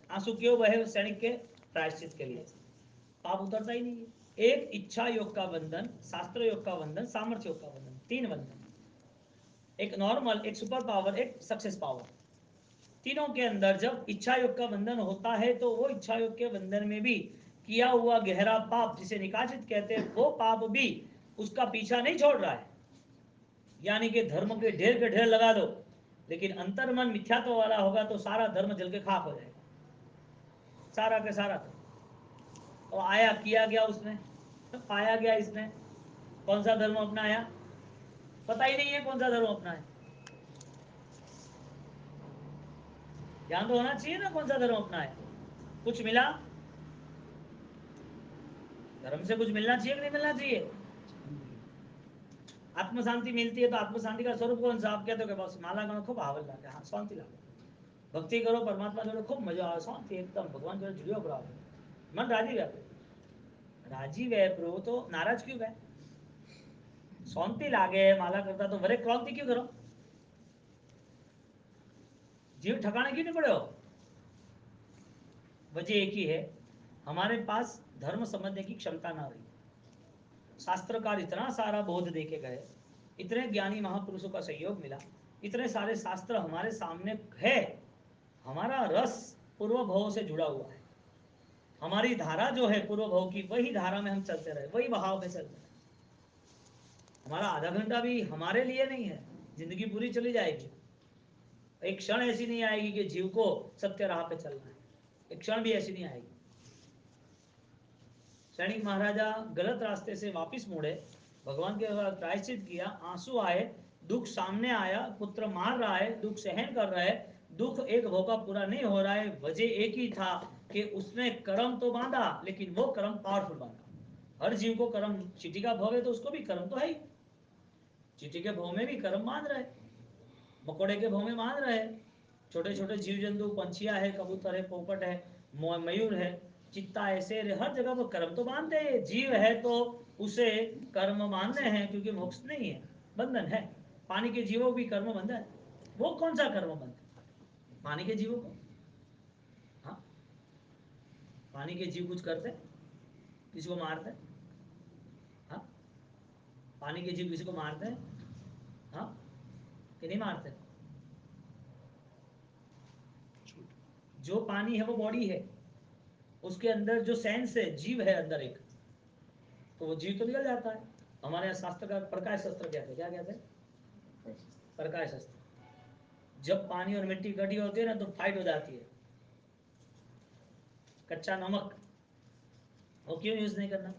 आंसू क्यों बहे? सैनिक के प्रायश्चित के लिए। पाप उतरता ही नहीं है। एक इच्छा योग का बंधन, शास्त्र योग का बंधन, सामर्थ्य योग का बंधन, तीन बंधन, एक नॉर्मल, एक सुपर पावर, एक सक्सेस पावर। तीनों के अंदर जब इच्छा योग का बंधन होता है तो वो इच्छा योग के बंधन में भी किया हुआ गहरा पाप, जिसे निकाचित कहते हैं, वो पाप भी उसका पीछा नहीं छोड़ रहा है। यानी कि धर्म के ढेर लगा दो, लेकिन अंतर्मन मिथ्यात्व वाला होगा तो सारा धर्म जल के खाक हो जाएगा, सारा के सारा। और आया किया गया उसने, पाया गया इसने, कौन सा धर्म अपनाया पता ही नहीं है, कौन सा धर्म अपनाया। ध्यान तो होना चाहिए ना, कौन सा धर्म अपनाया। कुछ मिला, धर्म से कुछ मिलना चाहिए कि नहीं मिलना चाहिए? आत्म शांति मिलती है तो आत्म शांति का स्वरूप कौन सा? आप कहते हो कि बस माला गणो खूब आवल लागे, हाँ शांति लागे, भक्ति करो परमात्मा जोड़े खूब मजा આવે, शांति एकदम भगवान जोड़े जुड़ियो करो, मन राजी रहे। राजी वे प्रभु तो नाराज क्यों गए? शांति लागे माला करता तो भले क्रांति क्यों करो? जीव ठकाने क्यों नहीं पड़े हो? वजह एक ही है, हमारे पास धर्म समझने की क्षमता ना रही। शास्त्रकार इतना सारा बोध दे के गए, इतने ज्ञानी महापुरुषों का सहयोग मिला, इतने सारे शास्त्र हमारे सामने है, हमारा रस पूर्व भव से जुड़ा हुआ है, हमारी धारा जो है पूर्व भव की, वही धारा में हम चलते रहे, वही बहाव में चलते रहे। हमारा आधा घंटा भी हमारे लिए नहीं है, जिंदगी पूरी चली जाएगी। एक क्षण ऐसी नहीं आएगी कि जीव को सत्य राह पे चलना है, एक क्षण भी ऐसी नहीं आएगी। सैनिक महाराजा गलत रास्ते से वापस मुड़े, भगवान के प्रायश्चित किया, आंसू आए, दुख सामने आया, पुत्र मार रहा है, दुख सहन कर रहा है, दुख एक भोगा पूरा नहीं हो रहा है। वजह एक ही था कि उसने कर्म तो बांधा, लेकिन वो कर्म पावरफुल बांधा। हर जीव को कर्म, चीटी का भव है तो उसको भी कर्म तो है ही, चीटी के भव में भी कर्म बांध रहे, मकोड़े के भव में बांध रहे, छोटे छोटे जीव जंतु, पंछिया है, कबूतर है, पोपट है, मयूर है, चित्ता है, शेर है, हर जगह वो कर्म तो बांधते हैं। जीव है तो उसे कर्म बांधने हैं, क्योंकि मोक्ष नहीं है, बंधन है। पानी के जीवों भी कर्म बंधन है। वो कौन सा कर्म बंधन? पानी के जीवों को, हाँ, पानी के जीव कुछ करते, किसी को मारते, हाँ, पानी के जीव किसी को मारते हैं, हाँ कि नहीं मारते? जो पानी है वो बॉडी है, उसके अंदर जो सेंस है, जीव है अंदर एक, तो वो जीव तो निकल जाता है। हमारे यहाँ शास्त्र का प्रकाश शस्त्र कहते हैं, क्या कहते हैं? प्रकाश शस्त्र। जब पानी और मिट्टी इकट्ठी होती है ना तो फाइट हो जाती है। कच्चा नमक वो क्यों यूज नहीं करना?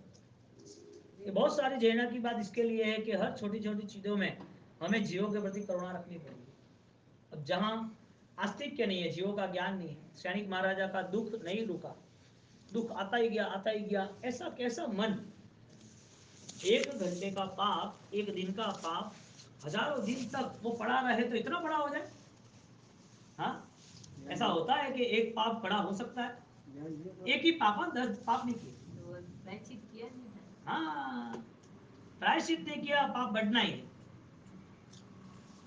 ये बहुत सारी प्रेरणा की बात इसके लिए है कि हर छोटी छोटी चीजों में हमें जीवों के प्रति करुणा रखनी पड़ेगी। अब जहाँ अस्तित्व नहीं है, जीवों का ज्ञान नहीं है, सैनिक महाराजा का दुख नहीं रुका, दुख आता ही गया, आता ही गया। ऐसा कैसा मन, एक घंटे का पाप, एक दिन का पाप, हजारों दिन तक वो पड़ा रहे तो इतना बड़ा हो जाए? हाँ, ऐसा होता है कि एक पाप बड़ा हो सकता है? एक ही पाप, 10 पाप नहीं किए। प्रायश्चित किया नहीं था। हाँ, प्रायश्चित नहीं किया, पाप बढ़ना ही है।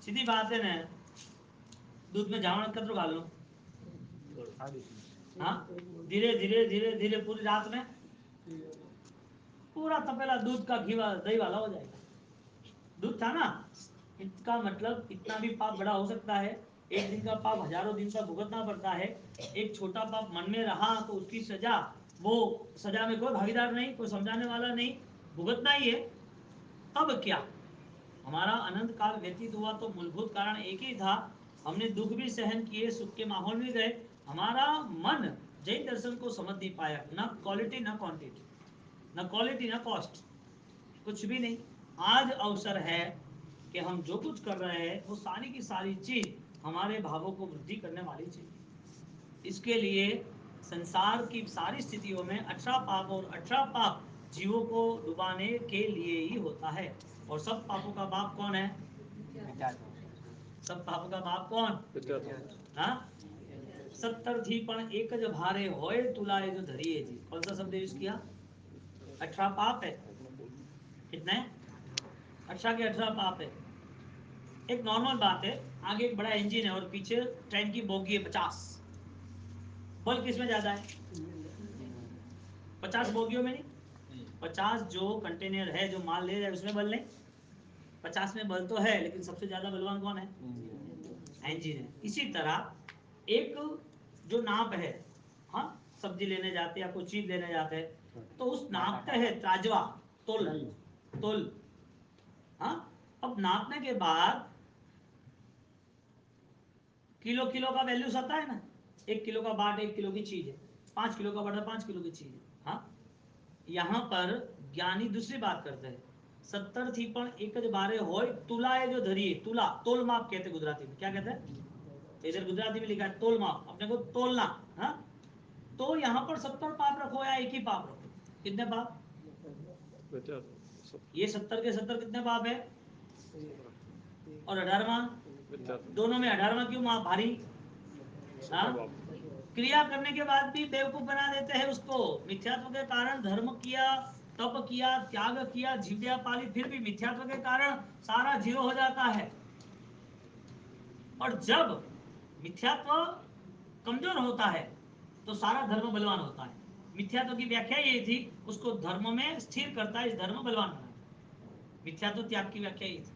सीधी बात है ना, दूध में जावण कतरो डाल लो, हाँ, धीरे धीरे धीरे धीरे पूरी रात में पूरा तपेला दूध का घी दही वाला हो जाएगा। दूध था ना, इसका मतलब इतना भी पाप बड़ा हो सकता है। एक दिन का पाप हजारों दिन का भुगतना पड़ता है। एक छोटा पाप मन में रहा तो उसकी सजा वो सजा में कोई भागीदार नहीं, कोई समझाने वाला नहीं, भुगतना ही है, तब क्या? हमारा अनंत काल व्यतीत हुआ तो मूलभूत कारण एक ही था, हमने दुख भी सहन किए, सुख के माहौल में गए, हमारा मन जैन दर्शन को समझ नहीं पाया, ना क्वालिटी ना क्वांटिटी, ना क्वालिटी ना कॉस्ट, कुछ भी नहीं। आज अवसर है कि हम जो कुछ कर रहे हैं वो सारी की सारी चीज हमारे भावों को वृद्धि करने वाली चीज। इसके लिए संसार की सारी स्थितियों में 18 पाप और 18 पाप जीवों को डुबाने के लिए ही होता है। और सब पापों का बाप कौन है? सब पापों का बाप कौन? हाँ, 70 थी पण एक ज भारे होए तुलाए जो धरिए जी। कौन सा शब्द यूज किया? 18 पाप है। कितने? 18 के 18 पाप है। एक नॉर्मल बात है, आगे एक बड़ा इंजन है और पीछे ट्रेन की बोगी है 50, बल किसमें ज्यादा है? 50 बोगियों में नहीं, 50 जो कंटेनर है जो माल ले रहा है उसमें बल नहीं, 50 में बल तो है, लेकिन सबसे ज्यादा बलवान कौन है? इंजन है। इसी तरह एक जो नाप है, हाँ, सब्जी लेने जाते या कोई चीज लेने जाते हैं तो उस नापते है ताजवा, तोल, तोल, हाँ। अब नापने के बाद किलो किलो का वैल्यूज आता है ना, 1 किलो का बाट 1 किलो की चीज है, 5 किलो का बाट 5 किलो की चीज है, हाँ। यहाँ पर ज्ञानी दूसरी बात करते हैं, 70 थी पण एक ज बारे होय तुलाए जो धरिए, तुला तोल माप कहते गुजराती में, क्या कहते हैं? इधर गुजराती में लिखा है तोल माप, अपने को तोलना, हाँ। तो यहाँ पर 70 पाप रखो या एक ही पाप रखो, कितने पाप? ये 70 के 70 कितने पाप है? और 18वां, दोनों में 18वां क्यों भारी? हाँ? क्रिया करने के बाद भी बेवकूफ बना देते हैं उसको। मिथ्यात्व के कारण धर्म किया, तप किया, त्याग किया, जीविया पाली, फिर भी मिथ्यात्व के कारण सारा जीरो हो जाता है। और जब मिथ्यात्व कमजोर होता है तो सारा धर्म बलवान होता है। मिथ्यात्व की व्याख्या ये थी, उसको धर्म में स्थिर करता है, इस धर्म बलवान बनाता। मिथ्यात्व त्याग की व्याख्या ये थी।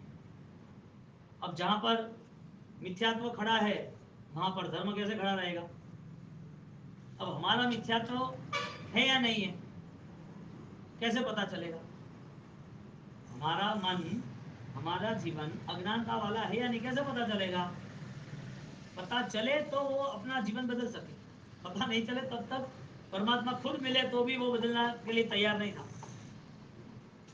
अब जहां पर मिथ्यात्व खड़ा है वहां पर धर्म कैसे खड़ा रहेगा? अब हमारा मिथ्यात्व है या नहीं है, कैसे पता चलेगा? हमारा मन, हमारा जीवन अज्ञानता वाला है या नहीं, कैसे पता चलेगा? पता चले तो वो अपना जीवन बदल सके, पता नहीं चले तब तक परमात्मा खुद मिले तो भी वो बदलने के लिए तैयार नहीं था।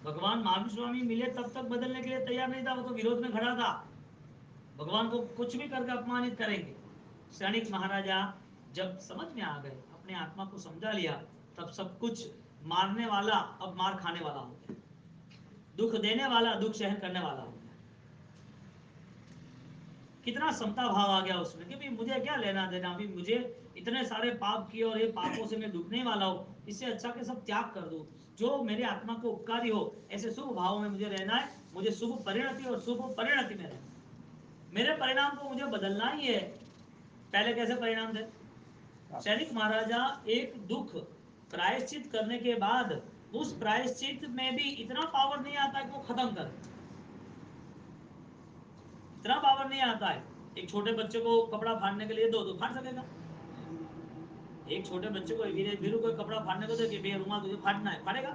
भगवान महावीर स्वामी मिले तब तक बदलने के लिए तैयार नहीं था, वो तो विरोध में खड़ा था, भगवान को कुछ भी करके अपमानित करेंगे। सैनिक महाराजा जब समझ में आ गए, अपने आत्मा को समझा लिया, तब सब कुछ मारने वाला अब मार खाने वाला हो गया, दुख देने वाला दुख सहन करने वाला हो गया। कितना समता भाव आ गया उसमें कि भाई मुझे क्या लेना देना, अभी मुझे इतने सारे पाप किए और ये पापों से मैं डूबने वाला हूँ, इससे अच्छा कि सब त्याग कर दूं, जो मेरे आत्मा को उपकारी हो ऐसे शुभ भाव में मुझे रहना है, मुझे शुभ परिणति और शुभ परिणति में रहना, मेरे परिणाम को मुझे बदलना ही है। पहले कैसे परिणाम थे? सैनिक महाराजा एक दुख प्रायश्चित करने के बाद उस प्रायश्चित में भी इतना पावर नहीं आता कि वो खत्म कर, इतना पावर नहीं आता है। एक छोटे बच्चे को कपड़ा फाड़ने के लिए दो तो फाड़ सकेगा, एक छोटे बच्चे को वीरू को कपड़ा फाड़ने को दे कि भैया रुमाल तुझे फाड़ना है, फाड़ेगा?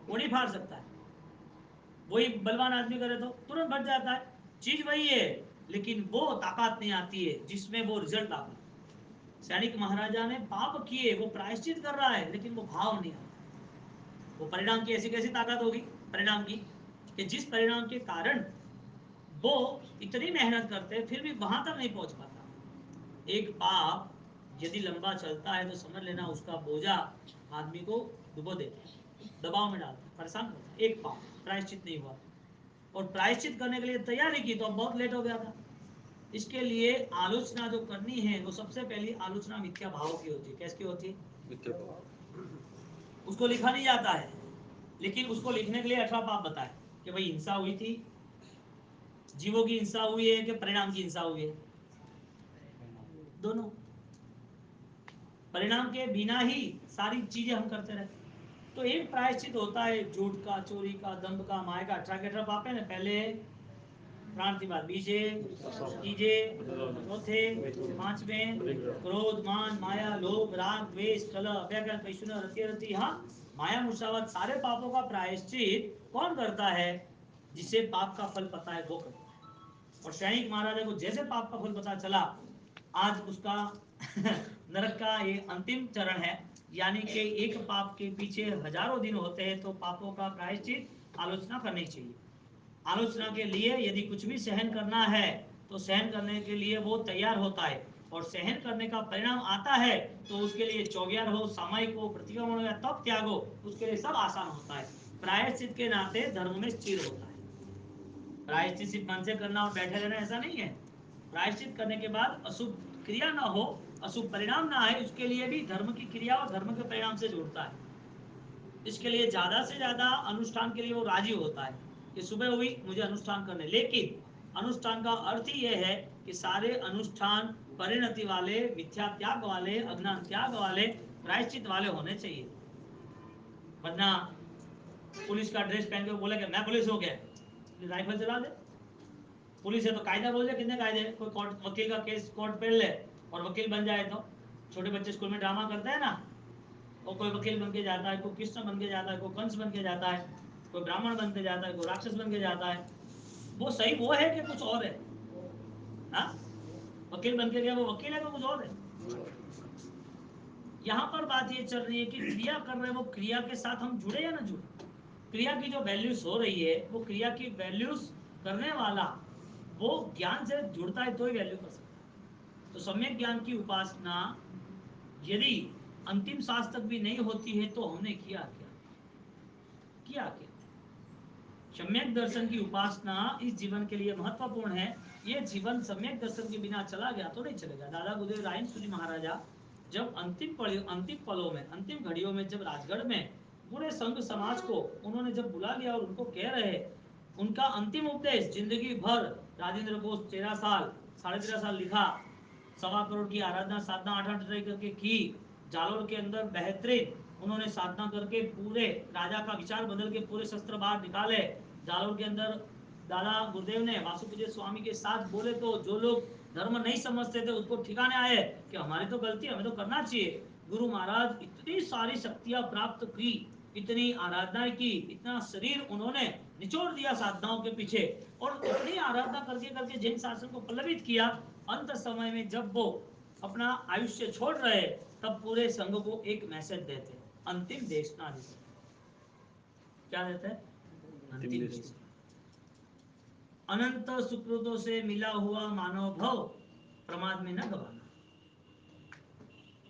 वो नहीं फाड़ सकता है। वही बलवान आदमी करे तो तुरंत फट जाता है। चीज वही है, लेकिन वो ताकत नहीं आती है जिसमें वो रिजल्ट आता है। सैनिक महाराजा ने पाप किए, वो प्रायश्चित कर रहा है, लेकिन वो भाव नहीं आता। वो परिणाम की ऐसी कैसी ताकत होगी परिणाम की, कि जिस परिणाम के कारण वो इतनी मेहनत करते फिर भी वहां तक नहीं पहुंच पाता। एक पाप यदि लंबा चलता है तो समझ लेना उसका बोझा आदमी को डुबो देता है, दबाव में डालता है, परेशान करता है। एक पाप प्रायश्चित नहीं हुआ, और प्रायश्चित करने के लिए तैयारी की तो अब बहुत लेट हो गया था। इसके लिए आलोचना जो करनी है वो सबसे पहली आलोचना मिथ्या भाव की होती है। कैसी होती है? उसको लिखा नहीं जाता है, लेकिन उसको लिखने के लिए 18 पाप बताए कि भाई हिंसा हुई थी, जीवों की हिंसा हुई है कि परिणाम की हिंसा हुई है? दोनों। परिणाम के बिना ही सारी चीजें हम करते रहते। तो एक प्रायश्चित होता है झूठ का, चोरी का, दंभ का, माया का, 18 के 18 पाप है ना। पहले प्राण की बात बीजे, तीजे, चौथे, पांचवें क्रोध, मान, माया, लोभ, राग, द्वेष, कलह, अव्याज्ञान, पैशुन्य, रति। हाँ, माया मुसावत सारे पापों का प्रायश्चित कौन करता है? जिसे पाप का फल पता है वो करता है। और सैनिक महाराजा को जैसे पाप का फल पता चला, आज उसका नरक का ये अंतिम चरण है, यानी कि एक पाप के पीछे हजारों दिन होते हैं, तो पापों का प्रायश्चित आलोचना करनी चाहिए। आलोचना के लिए यदि कुछ भी सहन करना है तो सहन करने के लिए वो तैयार होता है, और सहन करने का परिणाम आता है तो उसके लिए चौग्यार हो, सामायिक हो, प्रतिक्रमण हो या तप त्याग हो, उसके लिए सब आसान होता है। प्रायश्चित के नाते धर्म में स्थिर होता है। प्रायश्चित सिर्फ मन से करना और बैठे रहना ऐसा नहीं है। प्रायश्चित करने के बाद अशुभ क्रिया ना हो, अशुभ परिणाम ना आए, उसके लिए भी धर्म की क्रिया और धर्म के परिणाम से जुड़ता है। इसके लिए ज्यादा से ज्यादा अनुष्ठान के लिए वो राजी होता है कि सुबह हुई मुझे अनुष्ठान करने, लेकिन अनुष्ठान का अर्थ ही यह है कि सारे अनुष्ठान परिणति वाले, मिथ्या त्याग वाले, अज्ञान त्याग वाले, प्रायश्चित वाले होने चाहिए। वरना पुलिस का ड्रेस पहन के बोले कि मैं पुलिस हो गया, राइफल चला दे। पुलिस है तो कायदा बोल दे, कितने कायदे, कोई कोर्ट वकील का केस कोर्ट पहन ले और वकील बन जाए। तो छोटे बच्चे स्कूल में ड्रामा करते हैं ना, वो कोई वकील बन के जाता है, कोई कृष्ण बन के जाता है, कोई कंस बन के जाता है, कोई ब्राह्मण बन के जाता है, कोई राक्षस बन के जाता है। वो सही वो है कि कुछ और है? हाँ, वकील बन के गया वो वकील है तो कुछ और है? यहाँ पर बात ये चल रही है कि क्रिया कर रहे हैं, वो क्रिया के साथ हम जुड़े या ना जुड़े। क्रिया की जो वैल्यूज हो रही है, वो क्रिया की वैल्यूज करने वाला वो ज्ञान से जुड़ता है तो ही वैल्यू कर सकता है। तो सम्यक ज्ञान की उपासना यदि अंतिम सांस तक भी नहीं होती है तो हमने किया क्या? सम्यक दर्शन की उपासना इस जीवन के लिए महत्वपूर्ण है। ये जीवन सम्यक दर्शन के बिना चला गया तो नहीं चलेगा। दादा गुरुदेव रायन सूरी महाराजा जब अंतिम पलों में, अंतिम घड़ियों में, जब राजगढ़ में पूरे संघ समाज को उन्होंने जब बुला लिया और उनको कह रहे, उनका अंतिम उपदेश जिंदगी भर राजेंद्र घोष 13 साल, 13.5 साल लिखा, 1.25 करोड़ की आराधना साधना 8 ट्राई करके की, जालोर के अंदर बेहतरीन उन्होंने साधना करके पूरे राजा का विचार बदल के पूरे शस्त्र बाहर निकाले। जालोर के अंदर दादा गुरुदेव ने वासुपूज्य स्वामी के साथ बोले तो जो लोग धर्म नहीं समझते थे उसको ठिकाने आए कि हमारी तो गलती, हमें तो करना चाहिए। गुरु महाराज इतनी सारी शक्तियां प्राप्त की, इतनी आराधना की, इतना शरीर उन्होंने निचोड़ दिया साधनाओं के पीछे, और इतनी आराधना करके करके जैन शासन को पल्लवित किया। अंत समय में जब वो अपना आयुष्य छोड़ रहे, तब पूरे संघ को एक मैसेज देते, अंतिम देशना देते। क्या देते हैं? अंतिम देशना। अनंत सुकृतों से मिला हुआ मानव भव प्रमाद में न गवाना।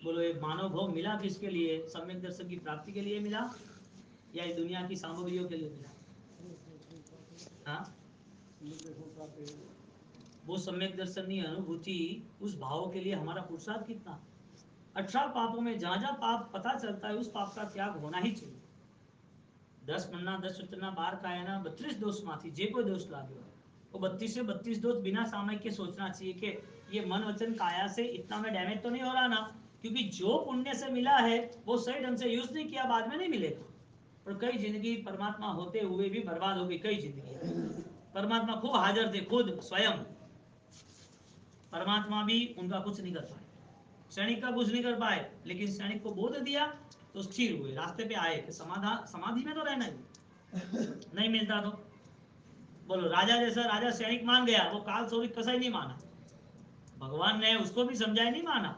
बोलो, ये मानव भव मिला किसके लिए? सम्यक दर्शन की प्राप्ति के लिए मिला या इस दुनिया की सामग्रियों के लिए मिला? हाँ, वो सम्यक दर्शनी अनुभूति, उस भाव के लिए हमारा पुरुषार्थ कितना। 18 पापों में जहां जहां पाप पता चलता है उस पाप का त्याग होना ही चाहिए। 10 मन्ना 10 उतना बार का है ना, 32 दोष माथी जे कोई दोष लाग्यो, वो 32 से 32 दोष बिना सामयिक के सोचना चाहिए कि ये मन वचन काया से इतना में डैमेज तो नहीं हो रहा ना, क्योंकि जो पुण्य से मिला है वो सही ढंग से यूज नहीं किया, बाद में नहीं मिलेगा। और कई जिंदगी परमात्मा होते हुए भी बर्बाद हो गई, कई जिंदगी। परमात्मा खूब हाजिर थे, खुद स्वयं परमात्मा भी उनका कुछ नहीं कर पाए, सैनिक का कुछ नहीं कर पाए, लेकिन सैनिक को बोध दिया तो स्थिर हुए, रास्ते पे आए कि समाधि में तो रहना ही नहीं मिलता तो। बोलो, राजा जैसा राजा सैनिक मान गया, वो काल सौरिक कसा ही नहीं माना, भगवान ने उसको भी समझाया, नहीं माना।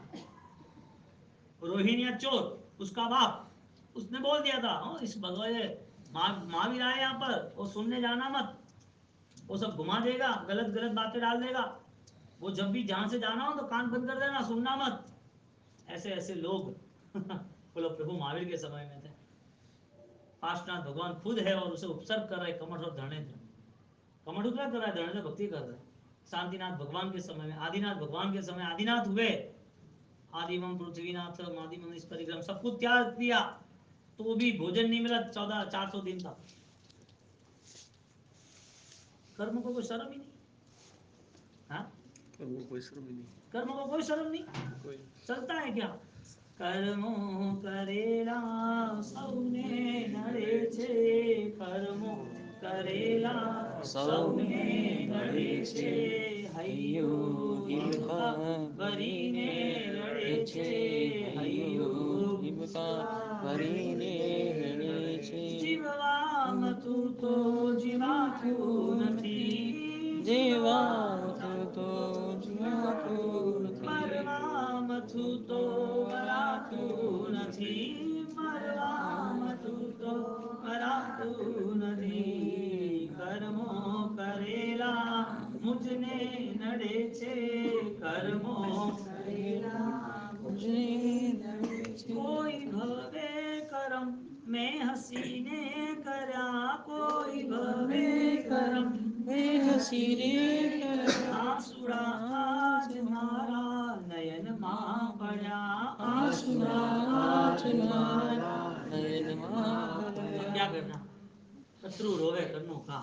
रोहिणी चोर, उसका बाप, उसने बोल दिया था इस भगवान महावीर आए यहाँ पर, वो सुनने जाना मत, वो सब घुमा देगा, गलत गलत बातें डाल देगा, वो जब भी जहां से जाना हो तो कान बंद कर देना, सुनना मत। ऐसे ऐसे लोग बोलो प्रभु महावीर के समय में थे। पार्श्वनाथ भगवान खुद है और उसे उपसर्ग कर रहे कमठ और धरणेन्द्र, कमठ उपसर्ग कर रहा है, धरणेन्द्र भक्ति कर रहे। शांतिनाथ भगवान के समय में, आदिनाथ भगवान के समय आदिनाथ हुए, आदिवम पृथ्वीनाथ आदिम इस परिक्रम सब कुछ त्याग दिया, तो भी भोजन नहीं मिला 400 दिन तक। कर्म को कोई शर्म ही नहीं। हाँ, कर्म को कोई शर्म ही नहीं, कर्म को कोई शर्म नहीं, कोई चलता है क्या? कर्मो करेला सौने नरे छे, कर्मो करेला સૌને નડે છે હૈયું હિબકા ભરીને રડે છે હૈયું હિબકા ભરીને રડે છે જીવવાતું તો જીવાતું નથી જીવાતું તો જીવાતું નથી મરવાતું તો મરાતું નથી મરવાતું તો મરાતું નથી કર્મો કરેલા મુજને નડે છે કર્મો કરેલા મુજને નડે છે કોઈ ભવે કરમ મેં હસીને કર્યા કોઈ ભવે કરમ મેં હસીને આસુડા આજ મારા નયનમાં પડ્યા આસુડા આજ મારા નયનમાં क्या करना शत्रु रोवे कर्मों का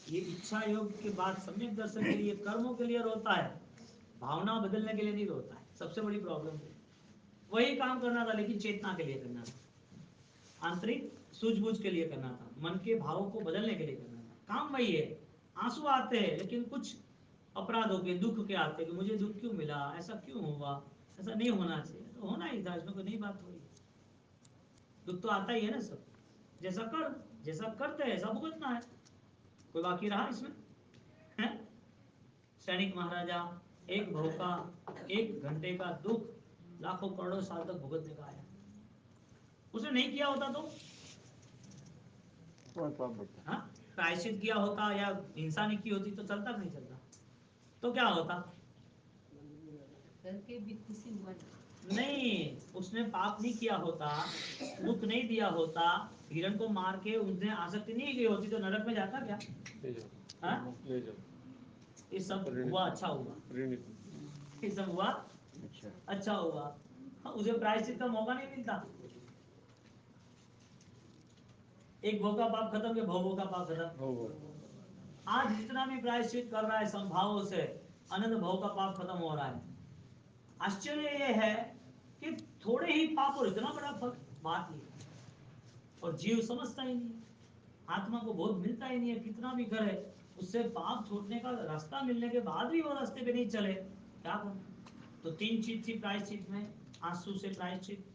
ये इच्छा योग के बाद सम्यक दर्शन के लिए कर्मों के लिए रोता है भावना बदलने के लिए नहीं रोता है सबसे बड़ी प्रॉब्लम है वही काम करना था लेकिन चेतना के लिए करना था आंतरिक सूझबूझ के लिए करना था मन के भावों को बदलने के लिए करना था काम वही है आंसू आते हैं लेकिन कुछ अपराधों के दुख के आते हैं कि मुझे दुख क्यों मिला ऐसा क्यों हुआ ऐसा नहीं होना चाहिए तो होना ही था इसमें कोई नई बात हुई दुख तो आता ही है ना सब जैसा करते हैं ऐसा भुगतना है कोई बाकी रहा इसमें है सैनिक महाराजा एक भव का 1 घंटे का दुख लाखों करोड़ों साल तक भुगतने का आया उसने नहीं किया होता तो हाँ प्रायश्चित किया होता या हिंसा नहीं की होती तो चलता कि नहीं चलता तो क्या होता करके भी खुशी हुआ ना। नहीं उसने पाप नहीं किया होता दुख नहीं दिया होता हिरण को मार के उसने आसक्ति नहीं की होती तो नरक में जाता क्या हाँ? ये सब हुआ अच्छा हुआ ये सब हुआ अच्छा हुआ हाँ, उसे प्रायश्चित का मौका नहीं मिलता एक भोग का पाप खत्म के भोगों का पाप खत्म आज जितना भी प्रायश्चित कर रहा है संभावों से अनंत भोग का पाप खत्म हो रहा है आश्चर्य ये है कि थोड़े ही पाप और इतना बड़ा फल बात ये और जीव समझता ही नहीं आत्मा को बहुत मिलता ही नहीं है कितना भी करे उससे पाप छोड़ने का रास्ता मिलने के बाद भी वो रास्ते पे नहीं चले क्या करूं तो 3 चीज थी प्रायश्चित में आंसू से प्रायश्चित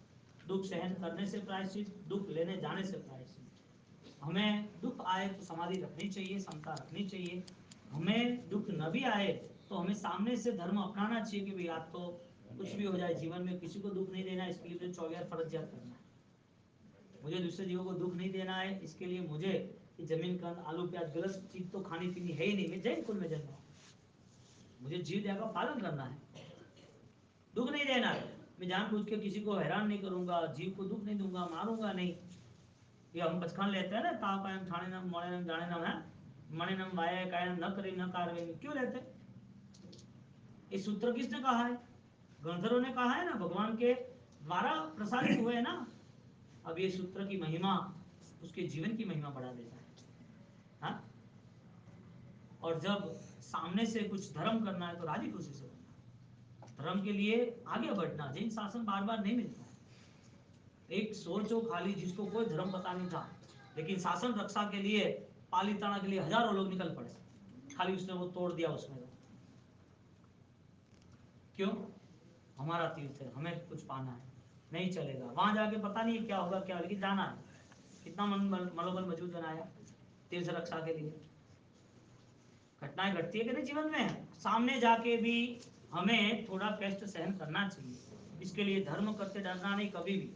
दुख सहन करने से प्रायश्चित दुख लेने जाने से प्रायश्चित हमें दुख आए तो समाधि रखनी चाहिए समता रखनी चाहिए हमें दुख न भी आए तो हमें सामने से धर्म अपनाना चाहिए कि भाई आप तो कुछ भी हो जाए जीवन में किसी को दुख नहीं देना इसके लिए मुझे 24 फर्ज याद करना है मुझे दूसरे जीवों को दुख नहीं देना है इसके लिए मुझे जमीन कंद आलू प्याज गलत चीज तो खानी पीनी है ही नहीं मैं जैन कुल में जन्मा मुझे जीव दया का पालन करना है दुख नहीं देना है मैं जानबूझ के किसी को हैरान नहीं करूंगा जीव को दुख नहीं दूंगा मारूंगा नहीं ये हम बचकान लेते हैं ना ताव कायम ठाणे नम मोड़े नम जाने नम है मणि नम वाये कायम न करी न कारवे क्यों लेते ये सूत्र किसने कहा है गंधर्वों ने कहा है ना भगवान के द्वारा प्रसारित हुए ना अब ये सूत्र की महिमा उसके जीवन की महिमा बढ़ा देता है हाँ? और जब सामने से कुछ धर्म करना है तो राजी खुशी से करना धर्म के लिए आगे बढ़ना जैन शासन बार बार नहीं मिलता है एक सोचो खाली जिसको कोई धर्म पता नहीं था लेकिन शासन रक्षा के लिए पालिताना के लिए हजारों लोग निकल पड़े खाली उसने वो तोड़ दिया उसमें क्यों हमारा तीर्थ है हमें कुछ पाना है नहीं चलेगा वहां जाके पता नहीं क्या होगा क्या लेकिन जाना है कितना मनोबल मजबूत बनाया तीर्थ रक्षा के लिए घटनाएं घटती है कि नहीं जीवन में सामने जाके भी हमें थोड़ा कष्ट सहन करना चाहिए इसके लिए धर्म करते डरना नहीं कभी भी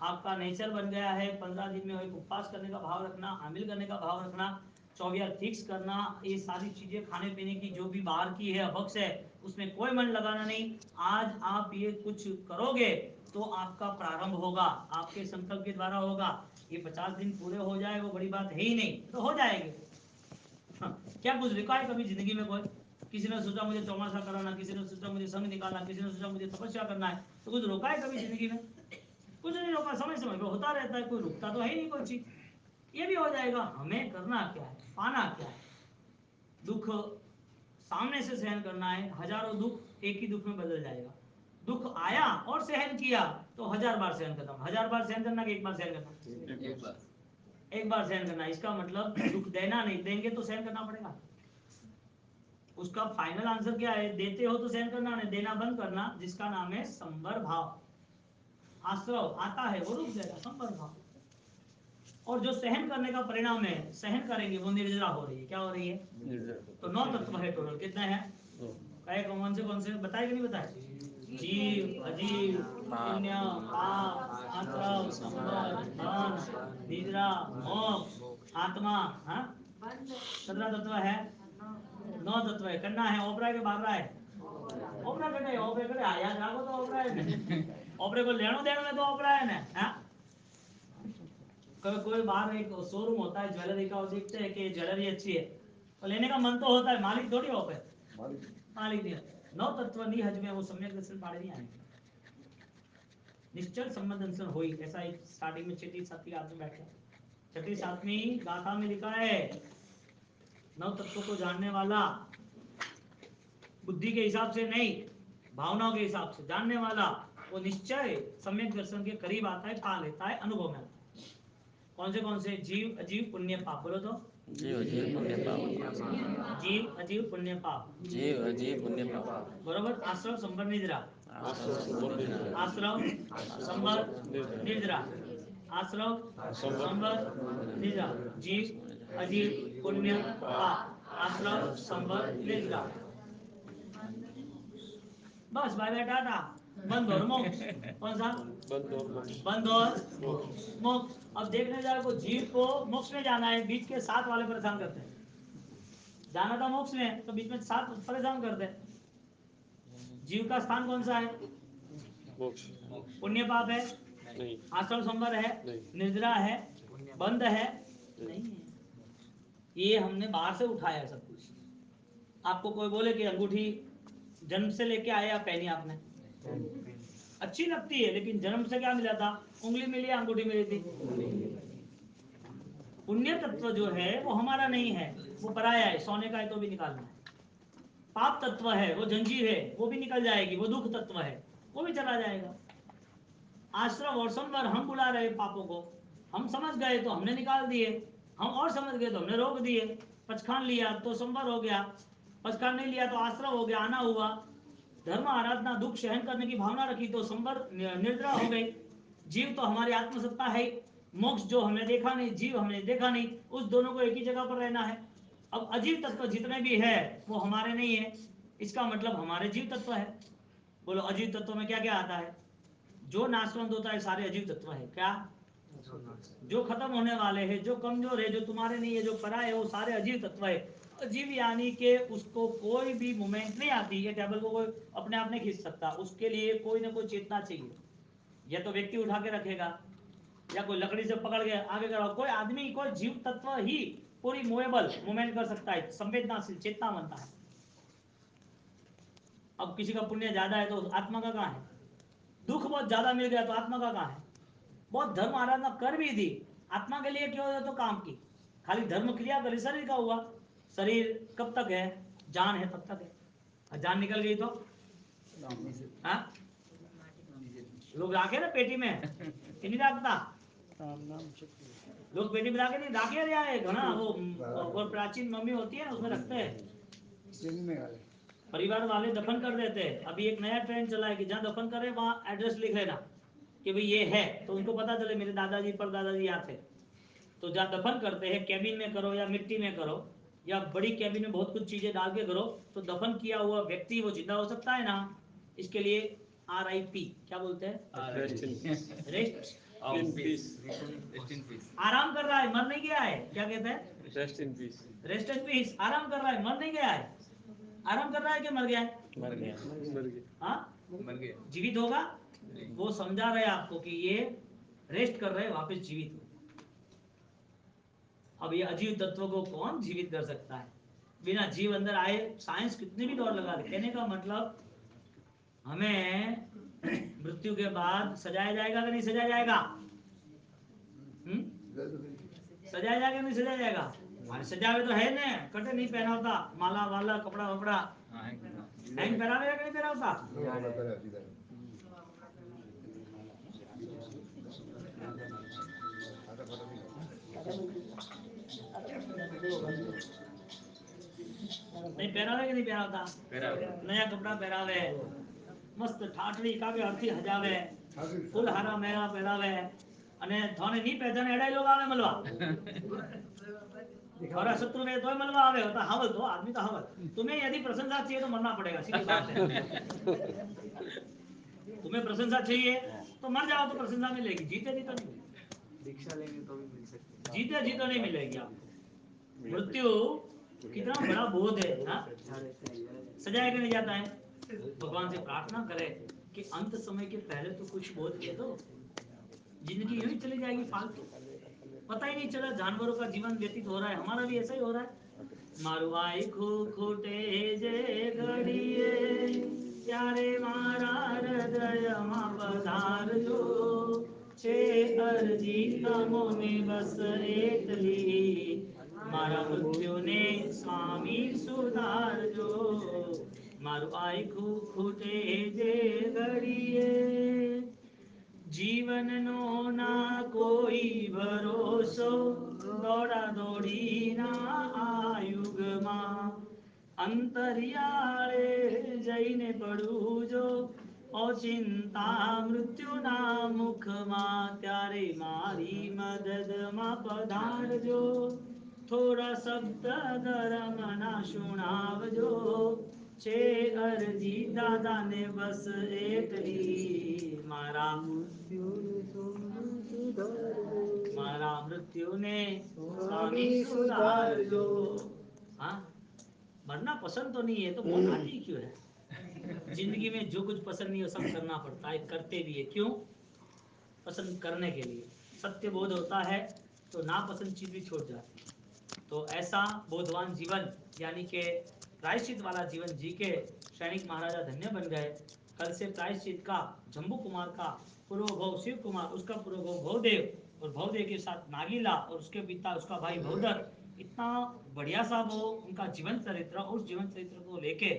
आपका नेचर बन गया है 15 दिन में एक उपवास करने का भाव रखना आमिल करने का भाव रखना 24 फिक्स करना ये सारी चीजें खाने पीने की जो भी बाहर की है अभक्ष है उसमें कोई मन लगाना नहीं आज आप ये कुछ करोगे तो आपका प्रारंभ होगा आपके संकल्प के द्वारा होगा ये 50 दिन पूरे हो जाए वो बड़ी बात है ही नहीं तो हो जाएंगे क्या कुछ रुका है कभी जिंदगी में कोई किसी ने सोचा मुझे चौमासा कराना किसी ने सोचा मुझे संग निकालना किसी ने सोचा मुझे तपस्या करना है तो कुछ रोका है कभी जिंदगी में कुछ नहीं रोका समय समय पे होता रहता है कोई रुकता तो है ही नहीं कोई चीज ये भी हो जाएगा हमें करना क्या है पाना क्या है दुख सामने से सहन करना है हजारों दुख एक ही दुख में बदल जाएगा दुख आया और सहन किया तो 1000 बार सहन करना 1000 बार सहन करना कि एक बार सहन करना एक बार सहन करना, इसका मतलब दुख देना नहीं, देंगे तो सहन करना पड़ेगा। उसका फाइनल आंसर क्या है? देते हो तो सहन करना नहीं, देना बंद करना, जिसका नाम है संवर भाव। आश्रव आता है वो रुक जाएगा, संवर भाव। और जो सहन करने का परिणाम है, सहन करेंगे, वो निर्जरा हो रही है। क्या हो रही है? तो 9 तत्व है टोटल। कितने हैं? कहे कौन से बताए कि नहीं बताए? जीव, अजीव, पुण्य, पाप, आश्रव, संवर, बंध, निद्रा, मोक्ष, आत्मा। हाँ, 17 तत्व है, 9 तत्व है। करना है ओपरा के बाहर रहा है, ओपरा करे, ओपरे करे, याद रखो तो ओपरा है ने, ओपरे को लेनो देनो में तो ओपरा है ने। हाँ, कोई बाहर एक शोरूम होता है ज्वेलरी का, देखते हैं कि ज्वेलरी अच्छी है, तो लेने का मन तो होता है, मालिक थोड़ी हो पे, मालिक नहीं। 9 तत्व नहीं हज में, वो सम्यक दर्शन पाड़े नहीं आएंगे। निश्चल संबंध दर्शन होई, ऐसा एक स्टार्टिंग में 6ठी 7वीं आदमी बैठे, 6ठी 7वीं गाथा में लिखा है 9 तत्वों को जानने वाला, बुद्धि के हिसाब से नहीं, भावनाओं के हिसाब से जानने वाला, वो निश्चय सम्यक दर्शन के करीब आता है, पा लेता है, अनुभव में आता है। कौन से? जीव, अजीव, पुण्य, पाप। बोलो तो। जीव अजीव पुण्य पाप, जीव, अजीव, पुण्य, पाप। जीव अजीव पुण्य पाप, बरोबर। आश्रव, संवर, निद्रा। आश्रव, संवर, निद्रा। आश्रव, संवर, निद्रा। जीव, अजीव, पुण्य, पाप। आश्रव, संवर, निद्रा। बस बाय बाय टाटा। बंद और मोक्ष। कौन सा? बंद और मोक्ष। अब देखने जाए को जीव को मोक्ष में जाना है, बीच के 7 वाले परेशान करते हैं। जाना था मोक्ष में, तो बीच में 7 परेशान करते हैं। जीव का स्थान कौन सा है? मोक्ष पुण्य पाप है नहीं, आश्रम संवर है नहीं, निद्रा है, बंध है, नहीं है। ये हमने बाहर से उठाया सब कुछ। आपको कोई बोले कि अंगूठी जन्म से लेके आया, पहनी आपने, अच्छी लगती है, लेकिन जन्म से क्या मिला था? उंगली मिली, अंगूठी मिली थी। पुण्य तत्व जो है वो हमारा नहीं है, वो पराया है, सोने का है तो भी निकालना है। पाप तत्व है, वो जंजीर है, वो भी निकल जाएगी। वो दुख तत्व है, वो भी चला जाएगा। आश्रम और संवर, हम बुला रहे पापों को, हम समझ गए तो हमने निकाल दिए, हम और समझ गए तो हमने रोक दिए। पचखान लिया तो संवर हो गया, पचखान नहीं लिया तो आश्रम हो गया, आना हुआ। धर्म आराधना, दुख सहन करने की भावना रखी तो संवर निद्रा हो गई। जीव तो हमारी आत्मसत्ता है, मोक्ष जो हमने देखा नहीं, जीव हमने देखा नहीं, उस दोनों को एक ही जगह पर रहना है। अब अजीव तत्व जितने भी है वो हमारे नहीं है, इसका मतलब हमारे जीव तत्व है। बोलो अजीव तत्व में क्या क्या आता है? जो नाशवंत होता है सारे अजीव तत्व है। क्या? जो खत्म होने वाले हैं, जो कमजोर है, जो तुम्हारे नहीं है, जो पराये है, वो सारे अजीव तत्व है। अजीव यानी कि उसको कोई भी मूवमेंट नहीं आती है, टेबल को कोई अपने आप नहीं खींच सकता, उसके लिए कोई ना कोई चेतना चाहिए। या तो व्यक्ति उठा के रखेगा, या कोई लकड़ी से पकड़ के आगे करो। कोई आदमी, कोई जीव तत्व ही पूरी मूवेबल मूवमेंट कर सकता है, संवेदनाशील, चेतना बनता है। अब किसी का पुण्य ज्यादा है तो आत्मा का कहाँ है? दुख बहुत ज्यादा मिल गया तो आत्मा का कहाँ है? बहुत धर्म आराधना कर भी दी, आत्मा के लिए क्यों? तो काम की, खाली धर्म क्रिया कर, शरीर का हुआ। शरीर कब तक है? जान है तब तक है, और जान निकल गई तो हाँ? लोग राखे ना पेटी में कि नहीं रखता? लोग पेटी में राखे नहीं राखे रहा है घना, वो प्राचीन मम्मी होती है ना, उसमें रखते हैं, परिवार वाले दफन कर देते हैं। अभी एक नया ट्रेंड चला है कि जहाँ दफन करे वहाँ एड्रेस लिख लेना कि भाई ये है, तो उनको पता चले मेरे दादाजी परदादाजी यहाँ थे। तो जहाँ दफन करते हैं, कैबिन में करो या मिट्टी में करो, या बड़ी कैबिन में बहुत कुछ चीजें डाल के करो, तो दफन किया हुआ व्यक्ति वो जिंदा हो सकता है ना। इसके लिए RIP क्या बोलते हैं? Rest in peace. आराम कर रहा है, मर नहीं गया है। क्या कहते हैं? Rest in peace. Rest in peace, आराम कर रहा है, मर नहीं गया है। आराम कर रहा है कि मर गया है? मर गया, हाँ, मर गया। जीवित होगा, वो समझा रहे आपको कि ये रेस्ट कर रहे हैं, वापस जीवित हो। अब ये अजीव तत्व को कौन जीवित कर सकता है? बिना जीव अंदर आए साइंस कितनी भी दौड़ लगा दे। कहने का मतलब हमें मृत्यु के बाद सजाया जाएगा कि नहीं सजाया जाएगा? सजाया जाएगा नहीं सजाया जाएगा? अरे सजावे तो है ना, कटे नहीं पहना होता, माला वाला कपड़ा वपड़ा हैंग पहनावेगा कि नहीं पहना होता? नहीं पहरावे कि नहीं पहरावता? नया कपड़ा पहरावे, मस्त ठाठड़ी कागे हरथी हजावे, फूल हारा मेरा पहरावे અને થોને ની પહેચાને એડાઈ लोग आवे મળવા और शत्रु ने तोय મળવા આવે होता हावल तो आदमी तो हावल तुम्हें यदि प्रशंसा चाहिए तो मरना पड़ेगा सीधी बात है तुम्हें प्रशंसा चाहिए तो मर जाओ तो प्रशंसा मिलेगी जीते जी तो नहीं मिलेगी दीक्षा लेंगे तो भी मिल सकती है। जीते जी तो नहीं मिलेगी आपको मृत्यु कितना बड़ा बोझ है हाँ सजाया कि नहीं जाता है भगवान से प्रार्थना करे कि अंत समय के पहले तो कुछ बोझ दे दो जिंदगी यूं ही चली जाएगी फालतू पता ही नहीं चला जानवरों का जीवन व्यतीत हो रहा है हमारा भी ऐसा ही हो रहा है मारवाई खूटे जे घड़िए ત્યારે મારા હૃદયમાં પધારજો છે અરજી તમોને બસ એટલી મારા મૃત્યુને સ્વામી સુધારજો મારું આયખું ખૂટે જે ઘડીએ જીવનનો ના કોઈ ભરોસો દોડા દોડી ના આ યુગમાં અંતરિયાળે જઈને પડું જો ઓચિંતા મૃત્યુના મુખમાં ત્યારે મારી મદદમાં પધારજો થોડા શબ્દ ધર્મના સુણાવજો છે અરજી દાદાને બસ એટલી મારા મૃત્યુને સ્વામી સુધારજો हाँ मरना पसंद तो नहीं है तो मौत आती क्यों है जिंदगी में जो कुछ पसंद नहीं है सब करना पड़ता है करते भी है क्यों पसंद करने के लिए सत्य बोध होता है तो नापसंद चीज भी छोड़ जाती है तो ऐसा बोधवान जीवन यानी कि प्रायश्चित वाला जीवन जी के सैनिक महाराजा धन्य बन गए कल से प्रायश्चित का जम्बू कुमार का पूर्व भव शिव कुमार उसका पूर्व भव भवदेव और भवदेव के साथ नागीला और उसके पिता उसका भाई भवदर इतना बढ़िया सा वो उनका जीवन चरित्र उस जीवन चरित्र को लेके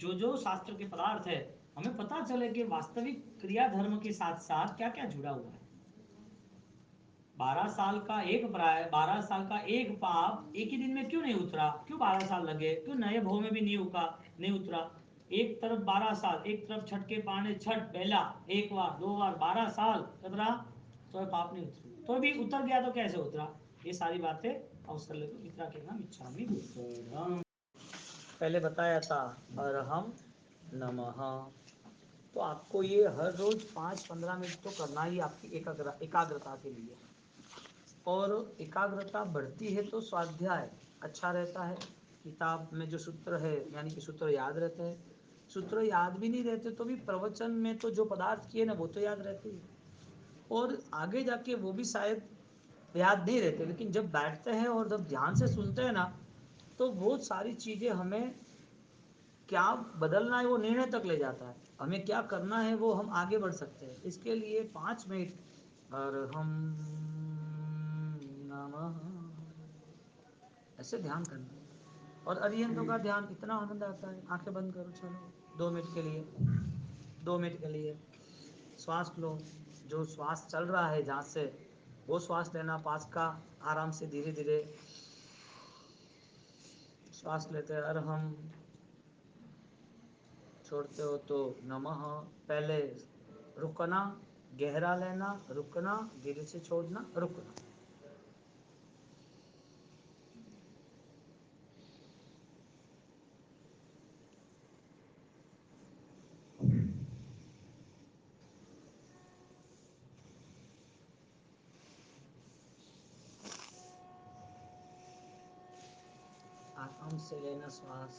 जो जो शास्त्र के पदार्थ है हमें पता चले कि वास्तविक क्रिया धर्म के साथ साथ क्या क्या जुड़ा हुआ है 12 साल का एक प्राय 12 साल का एक पाप एक ही दिन में क्यों नहीं उतरा क्यों 12 साल लगे क्यों नए भव में भी नहीं उतरा एक तरफ 12 साल एक तरफ छठ के पाने छठ पहला एक बार दो बार 12 साल कतरा तो पाप नहीं उतरा तो भी उतर गया तो कैसे उतरा ये सारी बातें अवसर लेकर मित्रा के नाम इच्छामि भूतोड़म पहले बताया था अरहम नमः तो आपको ये हर रोज 5-15 मिनट तो करना ही आपकी एकाग्रता के लिए और एकाग्रता बढ़ती है तो स्वाध्याय अच्छा रहता है किताब में जो सूत्र है यानी कि सूत्र याद रहते हैं सूत्र याद भी नहीं रहते तो भी प्रवचन में तो जो पदार्थ किए ना वो तो याद रहते ही और आगे जाके वो भी शायद याद नहीं रहते लेकिन जब बैठते हैं और जब ध्यान से सुनते हैं ना तो वो सारी चीजें हमें क्या बदलना है वो निर्णय तक ले जाता है हमें क्या करना है वो हम आगे बढ़ सकते हैं इसके लिए 5 मिनट अरहम नमः ऐसे ध्यान करना और अरिहंतों का ध्यान इतना आनंद आता है आंखें बंद करो चलो 2 मिनट के लिए 2 मिनट के लिए श्वास लो जो श्वास चल रहा है जहाँ से वो श्वास लेना पास का आराम से धीरे धीरे श्वास लेते हैं अरहम छोड़ते हो तो नमः पहले रुकना गहरा लेना रुकना धीरे से छोड़ना रुकना आराम से लेना श्वास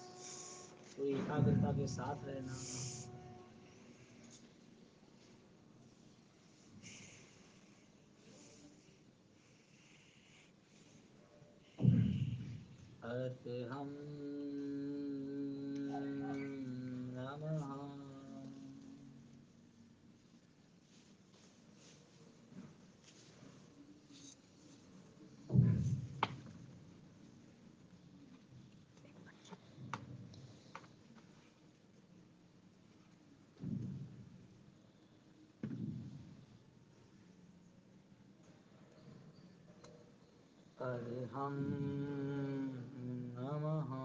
पूरी एकाग्रता के साथ रहना अरहम नमः अरहम नमः